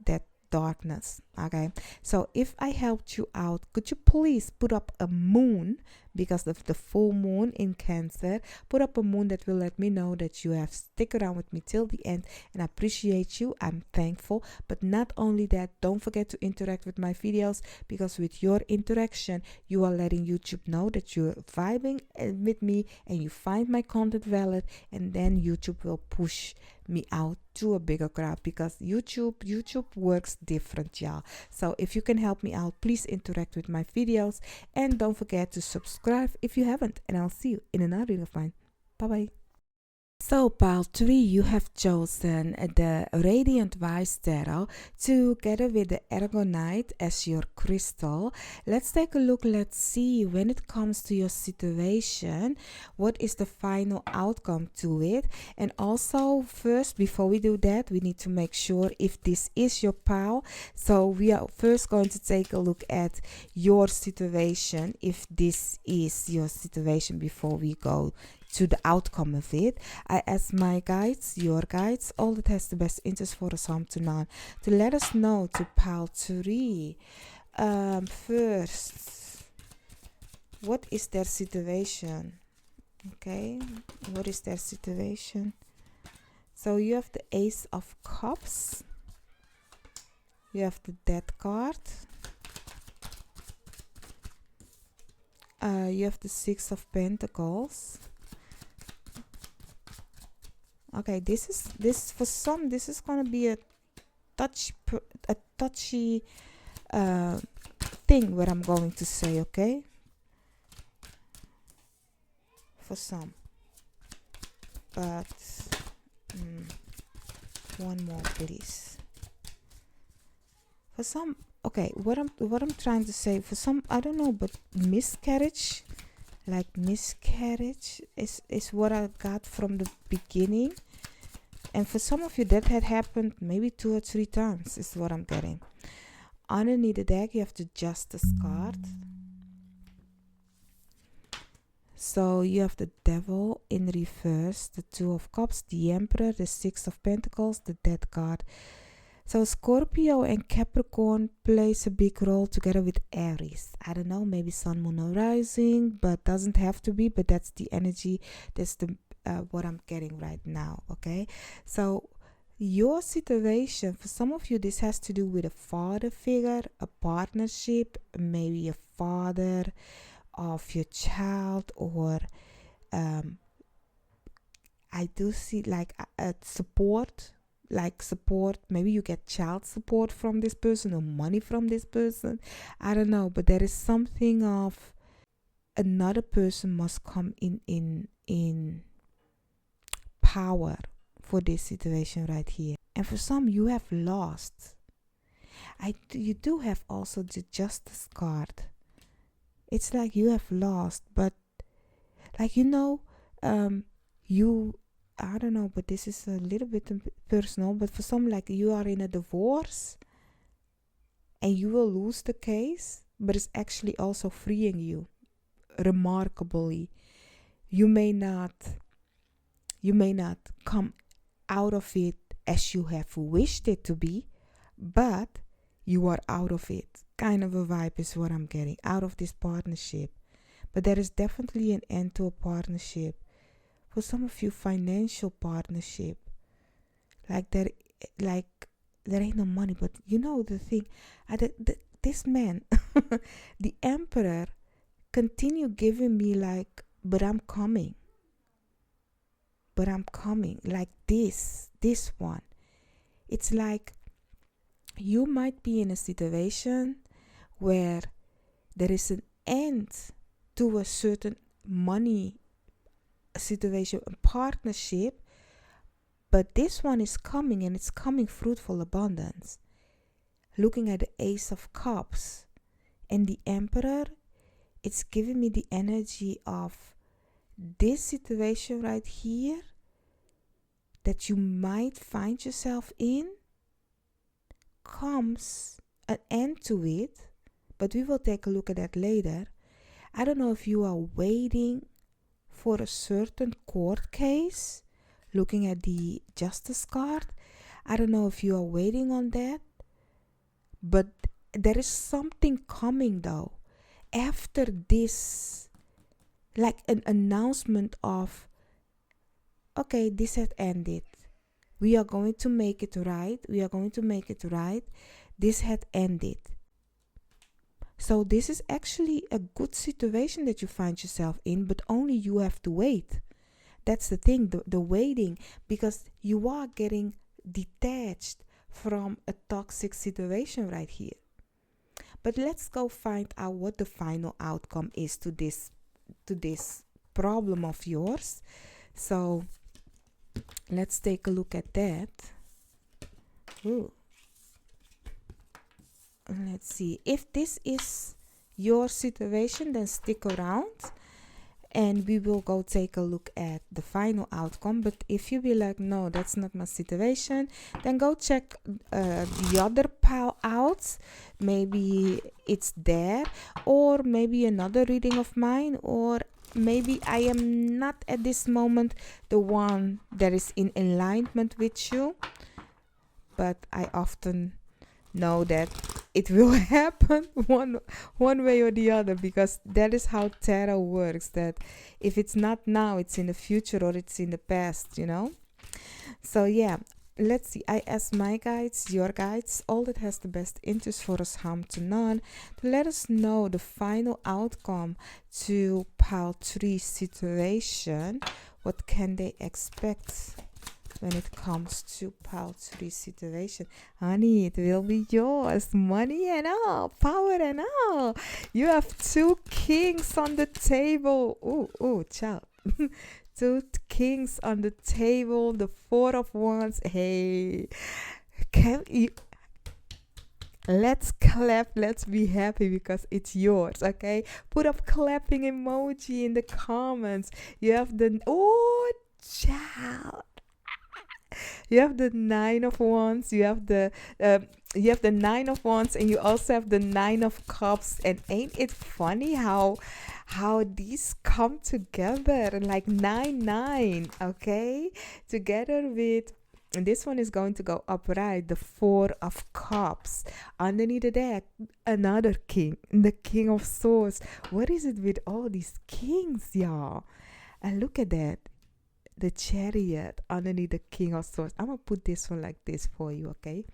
darkness. Okay, so if I helped you out, could you please put up a moon, because of the full moon in Cancer? Put up a moon that will let me know that you have stick around with me till the end, and I appreciate you. I'm thankful. But not only that, don't forget to interact with my videos, because with your interaction, you are letting YouTube know that you're vibing with me and you find my content valid, and then YouTube will push me out to a bigger crowd, because YouTube works different, y'all. So if you can help me out, please interact with my videos, and don't forget to subscribe if you haven't, and I'll see you in another video of mine. Bye bye. So, pile 3, you have chosen the Radiant Wise Tarot together with the Ergonite as your crystal. Let's take a look. Let's see, when it comes to your situation, what is the final outcome to it. And also, first, before we do that, we need to make sure if this is your pile. So we are first going to take a look at your situation, if this is your situation, before we go to the outcome of it. I ask my guides, your guides, all that has the best interest for us home tonight, to let us know to pile 3. First, what is their situation? Okay, what is their situation? So you have the Ace of Cups, you have the Death card, you have the Six of Pentacles. Okay, this for some, this is gonna be a touchy thing what I'm going to say, okay? For some, but one more, please. For some, okay, what I'm trying to say, for some, I don't know, but miscarriage. Like miscarriage is what I got from the beginning, and for some of you that had happened maybe 2 or 3 times is what I'm getting. Underneath the deck you have the Justice card, so you have the Devil in reverse, the Two of Cups, the Emperor, the Six of Pentacles, the Death card. So Scorpio and Capricorn plays a big role together with Aries. I don't know, maybe Sun, Moon, or Rising, but doesn't have to be. But that's the energy. That's the what I'm getting right now. Okay, so your situation, for some of you, this has to do with a father figure, a partnership, maybe a father of your child, or I do see like a support. Like support, maybe you get child support from this person or money from this person, I don't know, but there is something of another person must come in power for this situation right here. And for some, you have lost. You do have also the Justice card. It's like you have lost, but like you I don't know, but this is a little bit personal, but for some, like you are in a divorce and you will lose the case, but it's actually also freeing you remarkably. You may not come out of it as you have wished it to be, but you are out of it. Kind of a vibe is what I'm getting out of this partnership. But there is definitely an end to a partnership. For some of you, financial partnership, like there ain't no money, but you know the thing, this man, the Emperor, continue giving me like, but I'm coming, like this one. It's like you might be in a situation where there is an end to a certain money situation, a partnership, but this one is coming, and it's coming fruitful abundance. Looking at the Ace of Cups and the Emperor, it's giving me the energy of this situation right here that you might find yourself in, comes an end to it, but we will take a look at that later. I don't know if you are waiting for a certain court case, looking at the Justice card. I don't know if you are waiting on that, But there is something coming though. After this, like an announcement of, okay, this has ended. We are going to make it right. We are going to make it right. This had ended. So this is actually a good situation that you find yourself in, but only you have to wait. That's the thing, the waiting, because you are getting detached from a toxic situation right here. But let's go find out what the final outcome is to this problem of yours. So let's take a look at that. Ooh. Let's see. If this is your situation, then stick around and we will go take a look at the final outcome. But if you be like, no, that's not my situation, then go check the other pile out. Maybe it's there, or maybe another reading of mine, or maybe I am not at this moment the one that is in alignment with you, but I often know that it will happen one way or the other, because that is how tarot works, that if it's not now, it's in the future or it's in the past, you know. So yeah, let's see. I ask my guides, your guides, all that has the best interest for us, harm to none, to let us know the final outcome to pile 3 situation. What can they expect when it comes to pile 3 situation? Honey, it will be yours. Money and all, power and all. You have 2 kings on the table. Ooh, child. 2 kings on the table. The 4 of wands. Hey, can you? Let's clap. Let's be happy because it's yours. Okay, put up clapping emoji in the comments. You have the child. You have the 9 of wands. You have the 9 of wands, and you also have the 9 of cups. And ain't it funny how these come together, like 9, okay, together with. And this one is going to go upright, the 4 of cups. Underneath the deck, another king, the king of swords. What is it with all these kings, y'all? And look at that. The chariot underneath the king of swords. I'm going to put this one like this for you, okay?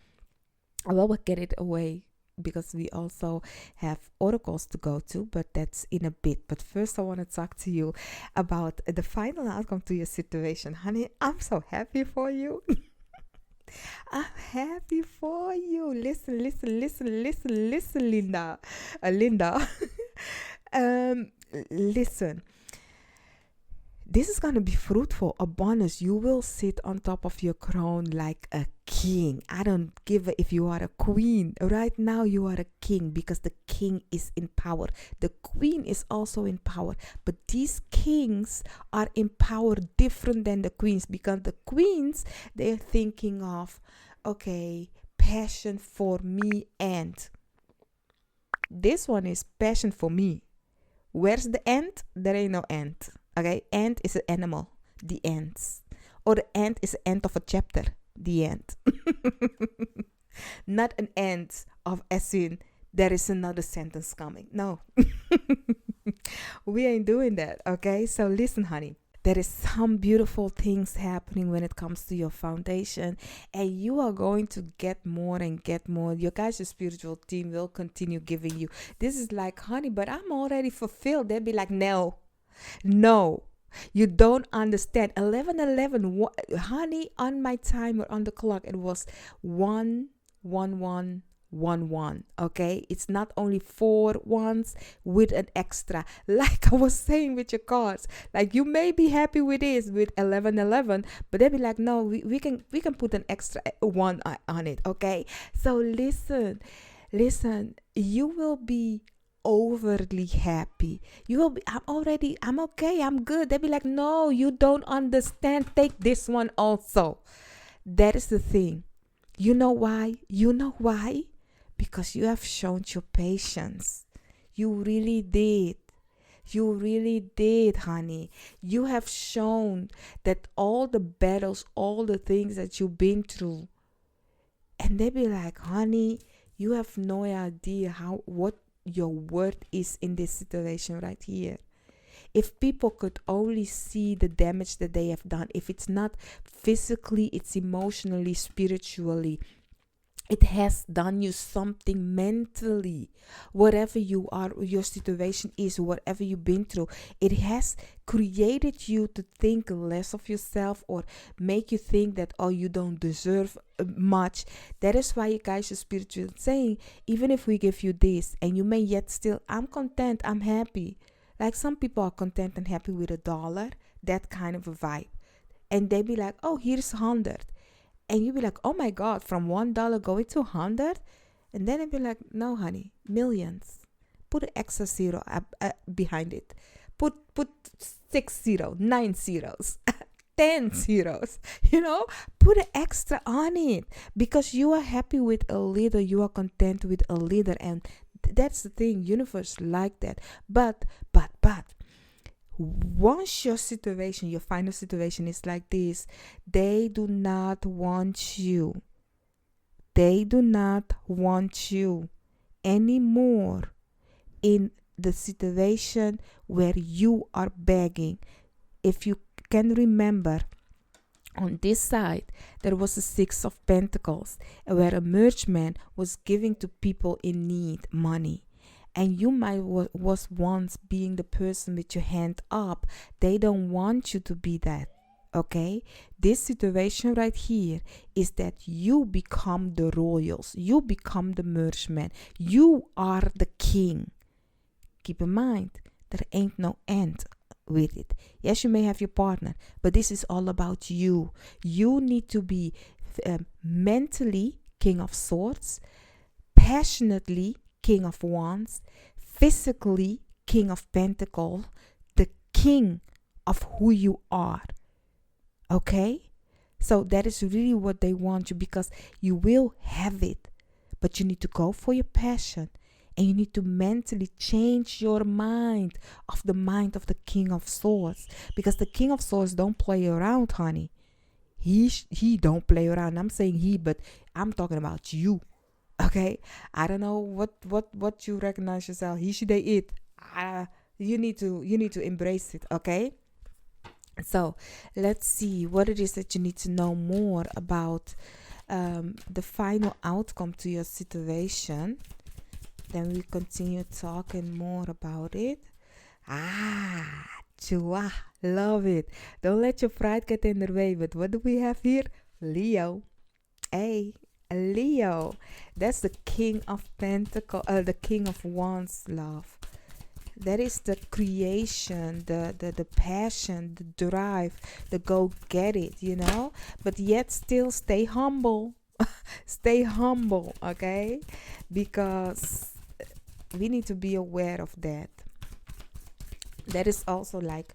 I will get it away because we also have oracles to go to, but that's in a bit. But first I want to talk to you about the final outcome to your situation. Honey, I'm so happy for you. I'm happy for you. Listen, Linda. Linda. Listen. This is going to be fruitful, abundance. You will sit on top of your crown like a king. I don't give a if you are a queen. Right now you are a king because the king is in power. The queen is also in power. But these kings are in power different than the queens, because the queens, they're thinking of, okay, passion for me, and this one is passion for me. Where's the end? There ain't no end. Okay, ant is an animal, the ants. Or the ant is the end of a chapter, the end. Not an end of as in there is another sentence coming. No. We ain't doing that, okay? So listen, honey. There is some beautiful things happening when it comes to your foundation, and you are going to get more and get more. Your guys' spiritual team will continue giving you. This is like, honey, but I'm already fulfilled. They'll be like, no, you don't understand. 11:11, honey, on my timer on the clock, it was 1:11:11. Okay, it's not only 4 ones with an extra, like I was saying with your cards. Like, you may be happy with this with 11:11, but they'll be like, no, we can put an extra 1 on it. Okay, so listen, you will be overly happy. You will be, I'm okay, I'm good. They'll be like, no, you don't understand. Take this one also. That is the thing. You know why? Because you have shown your patience. You really did, honey. You have shown that all the battles, all the things that you've been through, and they be like, honey, You have no idea what your worth is in this situation right here. If people could only see the damage that they have done, if it's not physically, it's emotionally, spiritually, it has done you something mentally. Whatever you are, your situation is, whatever you've been through, it has created you to think less of yourself, or make you think that, oh, you don't deserve much. That is why you guys are spiritual saying, even if we give you this and you may yet still, I'm content, I'm happy. Like some people are content and happy with $1, that kind of a vibe. And they be like, oh, here's 100. And you be like, oh my God, from $1 going to 100? And then it be like, no, honey, millions. Put an extra zero behind it. Put 6 zeros, 9 zeros, 10 zeros. Put an extra on it, because you are happy with a little. You are content with a little, and that's the thing. Universe like that. But once your situation, your final situation is like this, they do not want you. They do not want you anymore in the situation where you are begging. If you can remember, on this side, there was a 6 of Pentacles, where a merchant was giving to people in need money. And you might was once being the person with your hand up. They don't want you to be that. Okay? This situation right here is that you become the royals. You become the merchant. You are the king. Keep in mind, there ain't no end with it. Yes, you may have your partner, but this is all about you. You need to be mentally King of Swords, passionately King of Wands, physically King of Pentacles, the king of who you are. Okay? So that is really what they want you, because you will have it, but you need to go for your passion, and you need to mentally change your mind of the mind of the King of Swords, because the King of Swords don't play around, honey. He don't play around. I'm saying he, but I'm talking about you. Okay, I don't know what you recognize yourself. He, she, they, it. You need to embrace it. Okay. So let's see what it is that you need to know more about the final outcome to your situation. Then we continue talking more about it. Chua, love it. Don't let your pride get in the way. But what do we have here? Leo. Hey. Leo, that's the King of Pentacles, the King of Wands, love. That is the creation, the passion, the drive, the go get it, but yet still stay humble. Stay humble, okay? Because we need to be aware of that. That is also like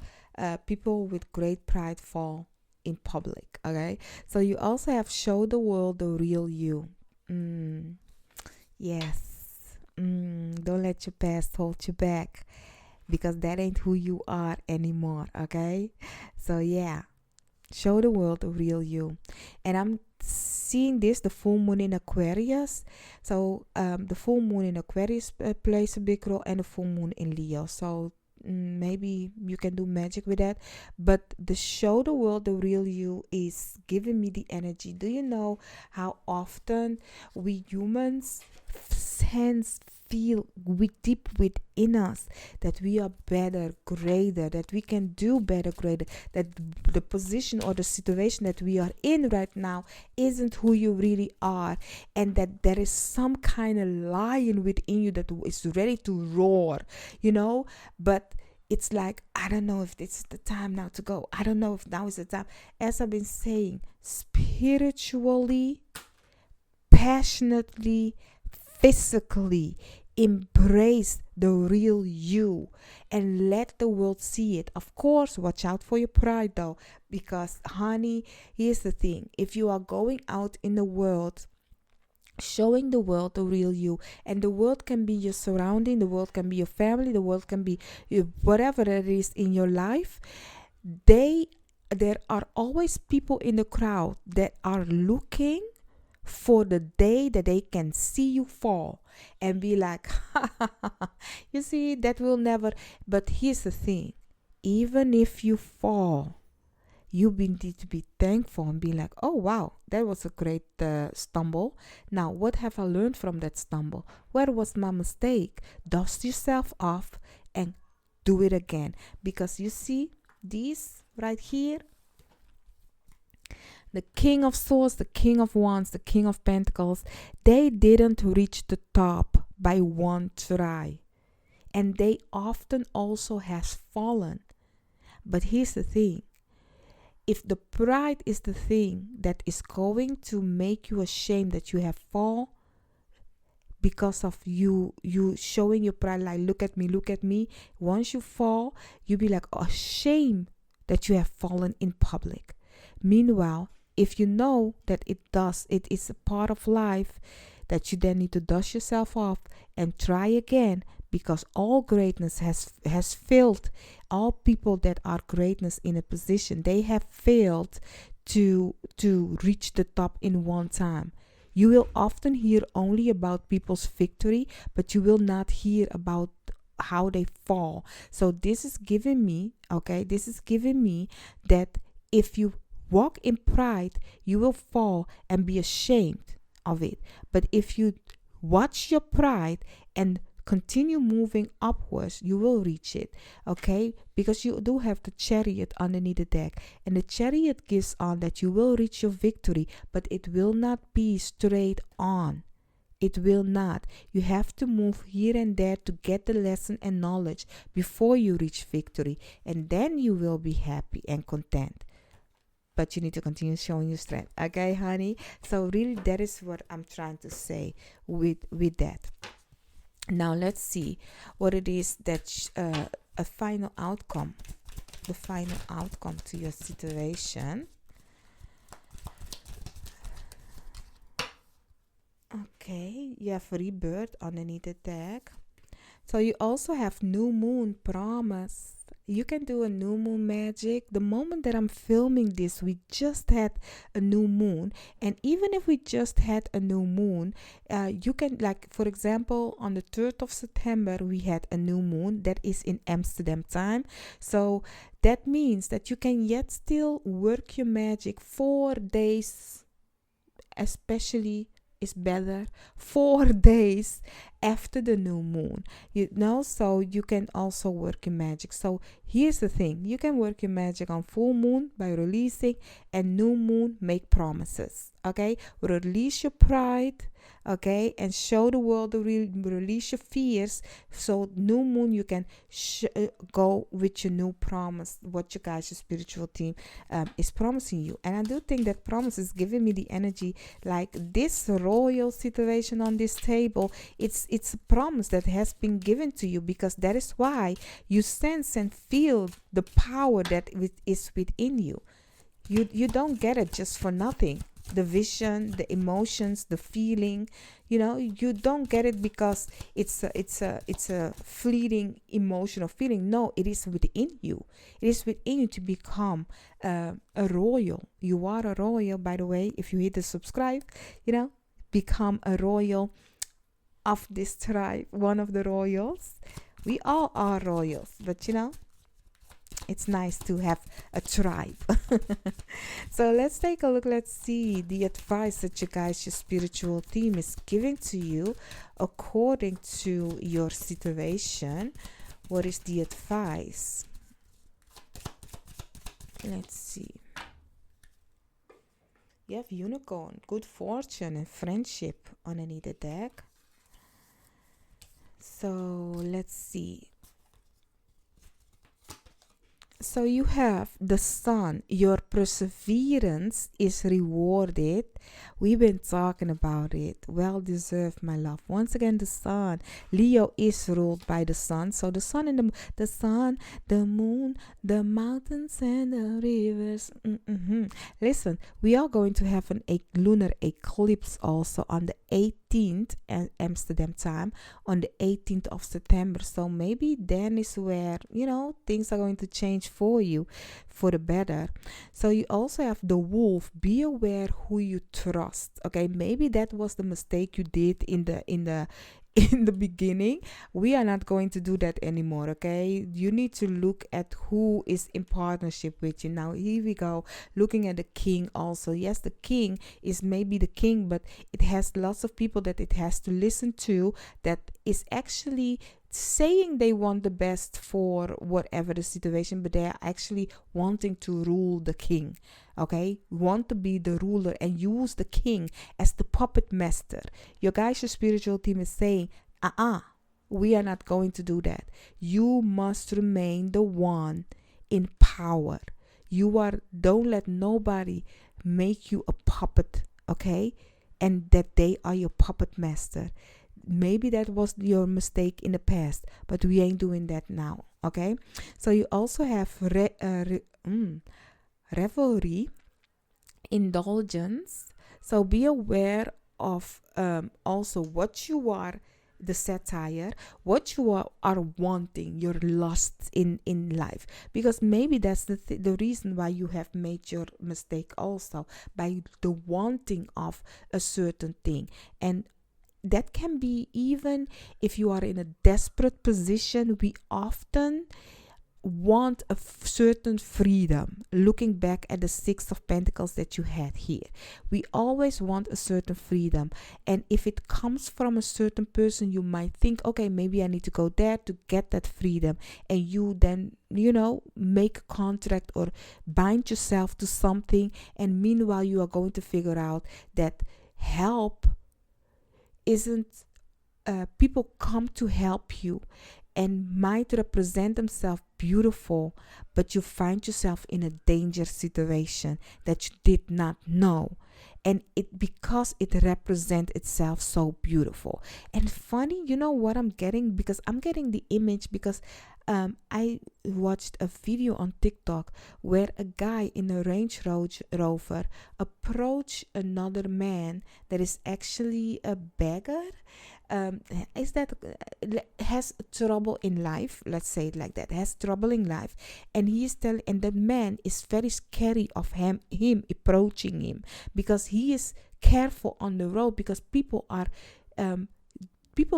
people with great pride fall in public. Okay, so you also have show the world the real you. Yes. Don't let your past hold you back, because that ain't who you are anymore. Okay, so yeah, show the world the real you. And I'm seeing this, the full moon in Aquarius. So the full moon in Aquarius plays a big role, and the full moon in Leo. So maybe you can do magic with that, but the show the world the real you is giving me the energy. Do you know how often we humans feel deep within us that we are better, greater, that we can do better, greater, that the position or the situation that we are in right now isn't who you really are, and that there is some kind of lion within you that is ready to roar, but it's like, I don't know if it's the time now to go. I don't know if now is the time. As I've been saying, spiritually, passionately, physically, embrace the real you and let the world see it. Of course, watch out for your pride though, because honey, here's the thing. If you are going out in the world showing the world the real you, and the world can be your surrounding, the world can be your family, the world can be whatever it is in your life, there are always people in the crowd that are looking for the day that they can see you fall and be like, you see, that will never. But here's the thing, even if you fall, you need to be thankful and be like, oh wow, that was a great stumble. Now, what have I learned from that stumble? Where was my mistake? Dust yourself off and do it again. Because you see, these right here, the King of Swords, the King of Wands, the King of Pentacles, they didn't reach the top by one try. And they often also has fallen. But here's the thing. If the pride is the thing that is going to make you ashamed that you have fall, because of you showing your pride, like look at me. Once you fall, you be like ashamed that you have fallen in public. Meanwhile, if you know that it is a part of life, that you then need to dust yourself off and try again, because all greatness has failed. All people that are greatness in a position, they have failed to reach the top in one time. You will often hear only about people's victory, but you will not hear about how they fall. So this is giving me, that if you walk in pride, you will fall and be ashamed of it. But if you watch your pride and continue moving upwards, you will reach it. Okay, because you do have the Chariot underneath the deck, and the Chariot gives on that you will reach your victory, but it will not be straight on. It will not. You have to move here and there to get the lesson and knowledge before you reach victory, and then you will be happy and content. But you need to continue showing your strength. Okay, honey? So really, that is what I'm trying to say with that. Now let's see what it is that the final outcome to your situation. Okay, you have rebirth underneath the deck. So you also have new moon promise. You can do a new moon magic. The moment that I'm filming this, we just had a new moon. And even if we just had a new moon, you can, like, for example, on the 3rd of September, we had a new moon that is in Amsterdam time. So that means that you can yet still work your magic 4 days, especially is better 4 days after the new moon, so you can also work your magic. So here's the thing, you can work your magic on full moon by releasing, and new moon make promises. Okay, release your pride, okay, and show the world, release your fears. So new moon, you can go with your new promise, what you guys, your spiritual team is promising you. And I do think that promise is giving me the energy, like this royal situation on this table, it's a promise that has been given to you, because that is why you sense and feel the power that is within you. You don't get it just for nothing. The vision, the emotions, the feeling, you don't get it because it's a fleeting emotional feeling. No, it is within you. It is within you to become a royal. You are a royal, by the way. If you hit the subscribe, become a royal of this tribe, one of the royals. We all are royals, but it's nice to have a tribe. So let's take a look. Let's see the advice that you guys, your spiritual team, is giving to you according to your situation. What is the advice? Let's see. You have unicorn, good fortune, and friendship underneath the deck. So let's see. So you have the sun. Your perseverance is rewarded. We've been talking about it. Well deserved, my love. Once again, the sun. Leo is ruled by the sun. So the sun and the sun, the moon, the mountains and the rivers. Listen, we are going to have a lunar eclipse also on the 18th Amsterdam time on the 18th of September. So maybe then is where, things are going to change for you for the better. So you also have the wolf. Be aware who you trust. Okay, maybe that was the mistake you did in the in the beginning. We are not going to do that anymore. Okay, you need to look at who is in partnership with you. Now here we go, looking at the king also. Yes, the king is maybe the king, but it has lots of people that it has to listen to, that is actually saying they want the best for whatever the situation, but they are actually wanting to rule the king. Okay, want to be the ruler and use the king as the puppet master. Your guys, your spiritual team is saying, we are not going to do that. You must remain the one in power. Don't let nobody make you a puppet, okay? And that they are your puppet master. Maybe that was your mistake in the past, but we ain't doing that now, okay? So you also have revelry, indulgence. So be aware of also what you are, the satire, what you are wanting, your lusts in life, because maybe that's the reason why you have made your mistake also, by the wanting of a certain thing. And that can be even if you are in a desperate position. We often want a certain freedom. Looking back at the Six of Pentacles that you had here, we always want a certain freedom. And if it comes from a certain person, you might think, okay, maybe I need to go there to get that freedom. And you then, make a contract or bind yourself to something. And meanwhile, you are going to figure out that help isn't, people come to help you and might represent themselves beautiful, but you find yourself in a dangerous situation that you did not know, and because it represents itself so beautiful and funny. You know what I'm getting? Because I'm getting the image, because I watched a video on TikTok where a guy in a Range Rover approached another man that is actually a beggar, has trouble in life, let's say it like that, has trouble in life, and and the man is very scary of him approaching him, because he is careful on the road, because people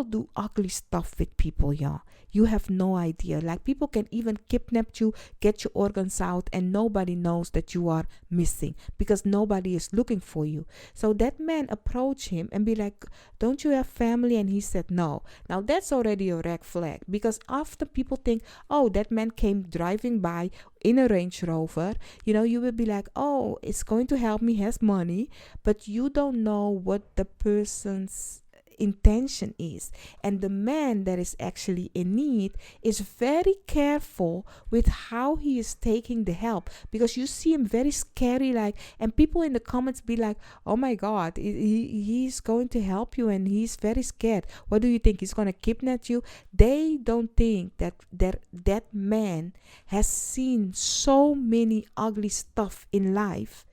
do ugly stuff with people, y'all. You have no idea. Like, people can even kidnap you, get your organs out, and nobody knows that you are missing, because nobody is looking for you. So that man approached him and be like, don't you have family? And he said no. Now that's already a red flag, because after people think, oh, that man came driving by in a Range Rover, you will be like, oh, it's going to help me, has money, but you don't know what the person's intention is. And the man that is actually in need is very careful with how he is taking the help, because you see him very scary, like, and people in the comments be like, oh my god, he's going to help you and he's very scared. What do you think, he's going to kidnap you? They don't think that man has seen so many ugly stuff in life.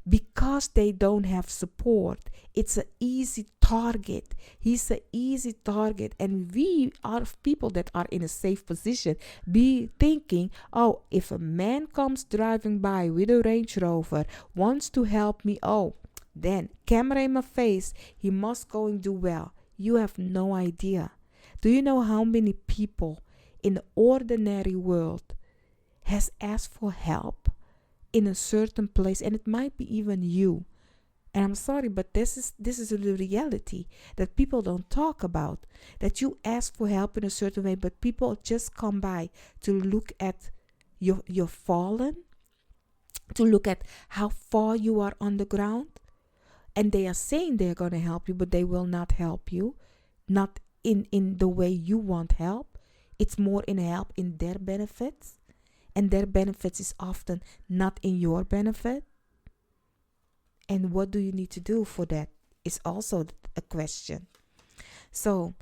Because they don't have support, it's an easy target. He's an easy target. And we are people that are in a safe position be thinking, oh, if a man comes driving by with a Range Rover, wants to help me, oh, then camera in my face, he must go and do well. You have no idea. Do you know how many people in the ordinary world has asked for help in a certain place, and it might be even you? And I'm sorry, but this is the reality that people don't talk about. That you ask for help in a certain way, but people just come by to look at your fallen, to look at how far you are on the ground, and they are saying they're going to help you, but they will not help you, not in the way you want help. It's more in help in their benefits. And their benefits is often not in your benefit. And what do you need to do for that is also a question. So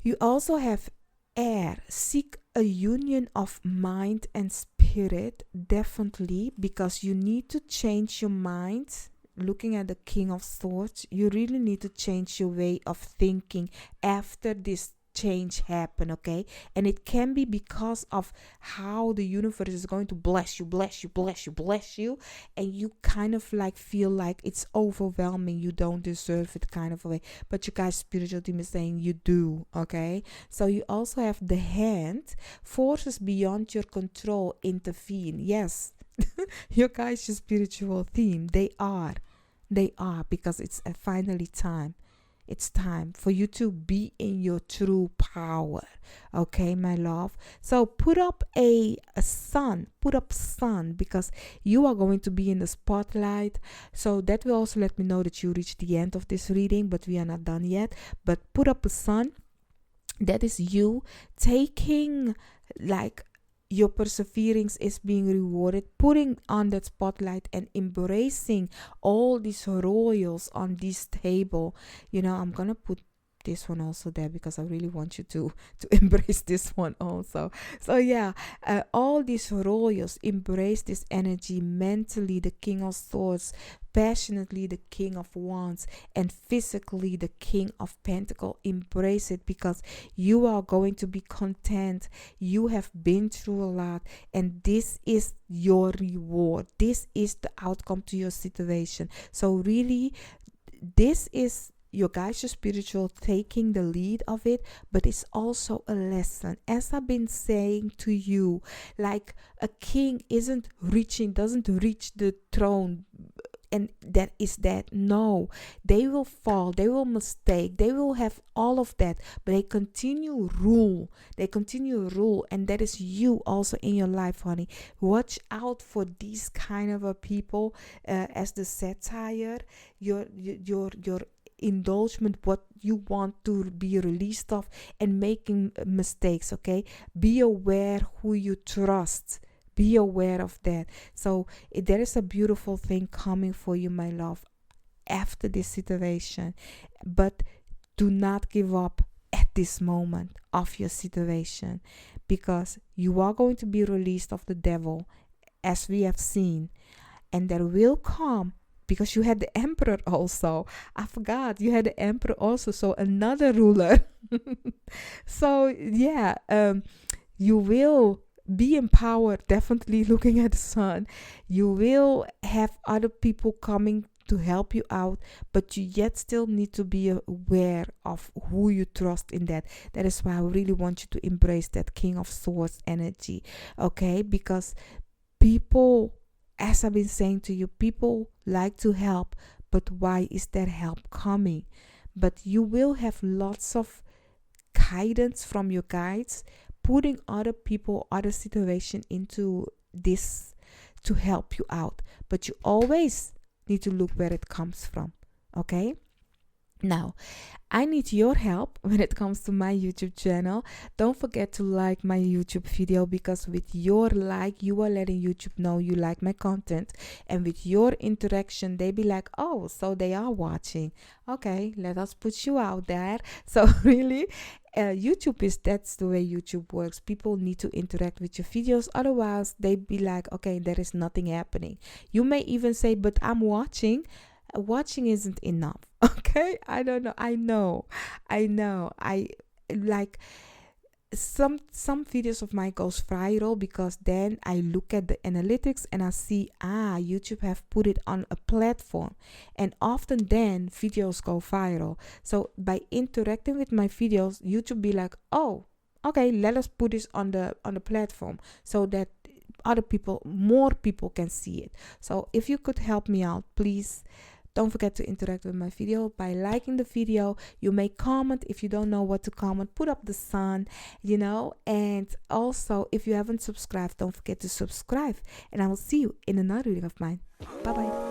you also have air. Seek a union of mind and spirit, definitely, because you need to change your mind looking at the King of Swords, you really need to change your way of thinking after this change happen, okay? And it can be because of how the universe is going to bless you, and you kind of like feel like it's overwhelming, you don't deserve it kind of a way. But you guys, spiritual team is saying you do, okay? So you also have the Hand. Forces beyond your control intervene. Yes, your guys, your spiritual theme, they are, because it's finally time. It's time for you to be in your true power. Okay, my love. So put up a sun. Put up sun, because you are going to be in the spotlight. So that will also let me know that you reached the end of this reading, but we are not done yet. But put up a sun. That is you taking, like, your perseverance is being rewarded, putting on that spotlight and embracing all these royals on this table. I'm gonna put this one also there because I really want you to embrace this one also. So yeah, all these royals embrace this energy mentally, the King of Swords, passionately the King of Wands, and physically the King of Pentacles. Embrace it, because you are going to be content. You have been through a lot, and this is your reward. This is the outcome to your situation. So really, this is your guys, your spiritual, taking the lead of it, but it's also a lesson. As I've been saying to you, like, a king doesn't reach the throne and that is that. No, they will fall, they will mistake, they will have all of that, but they continue rule, and that is you also in your life, honey. Watch out for these kind of people, as the satire, your indulgement, what you want to be released of, and making mistakes. Okay, be aware who you trust, be aware of that. So there is a beautiful thing coming for you, my love, after this situation. But do not give up at this moment of your situation, because you are going to be released of the devil, as we have seen, and there will come, because you had the emperor also. I forgot, you had the emperor also, so another ruler. So yeah, you will be empowered, definitely looking at the sun. You will have other people coming to help you out, but you yet still need to be aware of who you trust in that. That is why I really want you to embrace that King of Swords energy, okay? Because people, as I've been saying to you, people like to help, but why is that help coming? But you will have lots of guidance from your guides, putting other people, other situation into this to help you out. But you always need to look where it comes from, okay? Now, I need your help when it comes to my YouTube channel. Don't forget to like my YouTube video, because with your like, you are letting YouTube know you like my content. And with your interaction, they be like, oh, so they are watching. Okay, let us put you out there. So really, that's the way YouTube works. People need to interact with your videos. Otherwise, they be like, okay, there is nothing happening. You may even say, but I'm watching. Watching isn't enough. Okay, I don't know. I know. I like some videos of mine goes viral, because then I look at the analytics and I see, YouTube have put it on a platform, and often then videos go viral. So by interacting with my videos, YouTube be like, oh, okay, let us put this on the platform, so that more people can see it. So if you could help me out, please don't forget to interact with my video by liking the video. You may comment. If you don't know what to comment, put up the sun, and also if you haven't subscribed, don't forget to subscribe, and I will see you in another video of mine. Bye bye.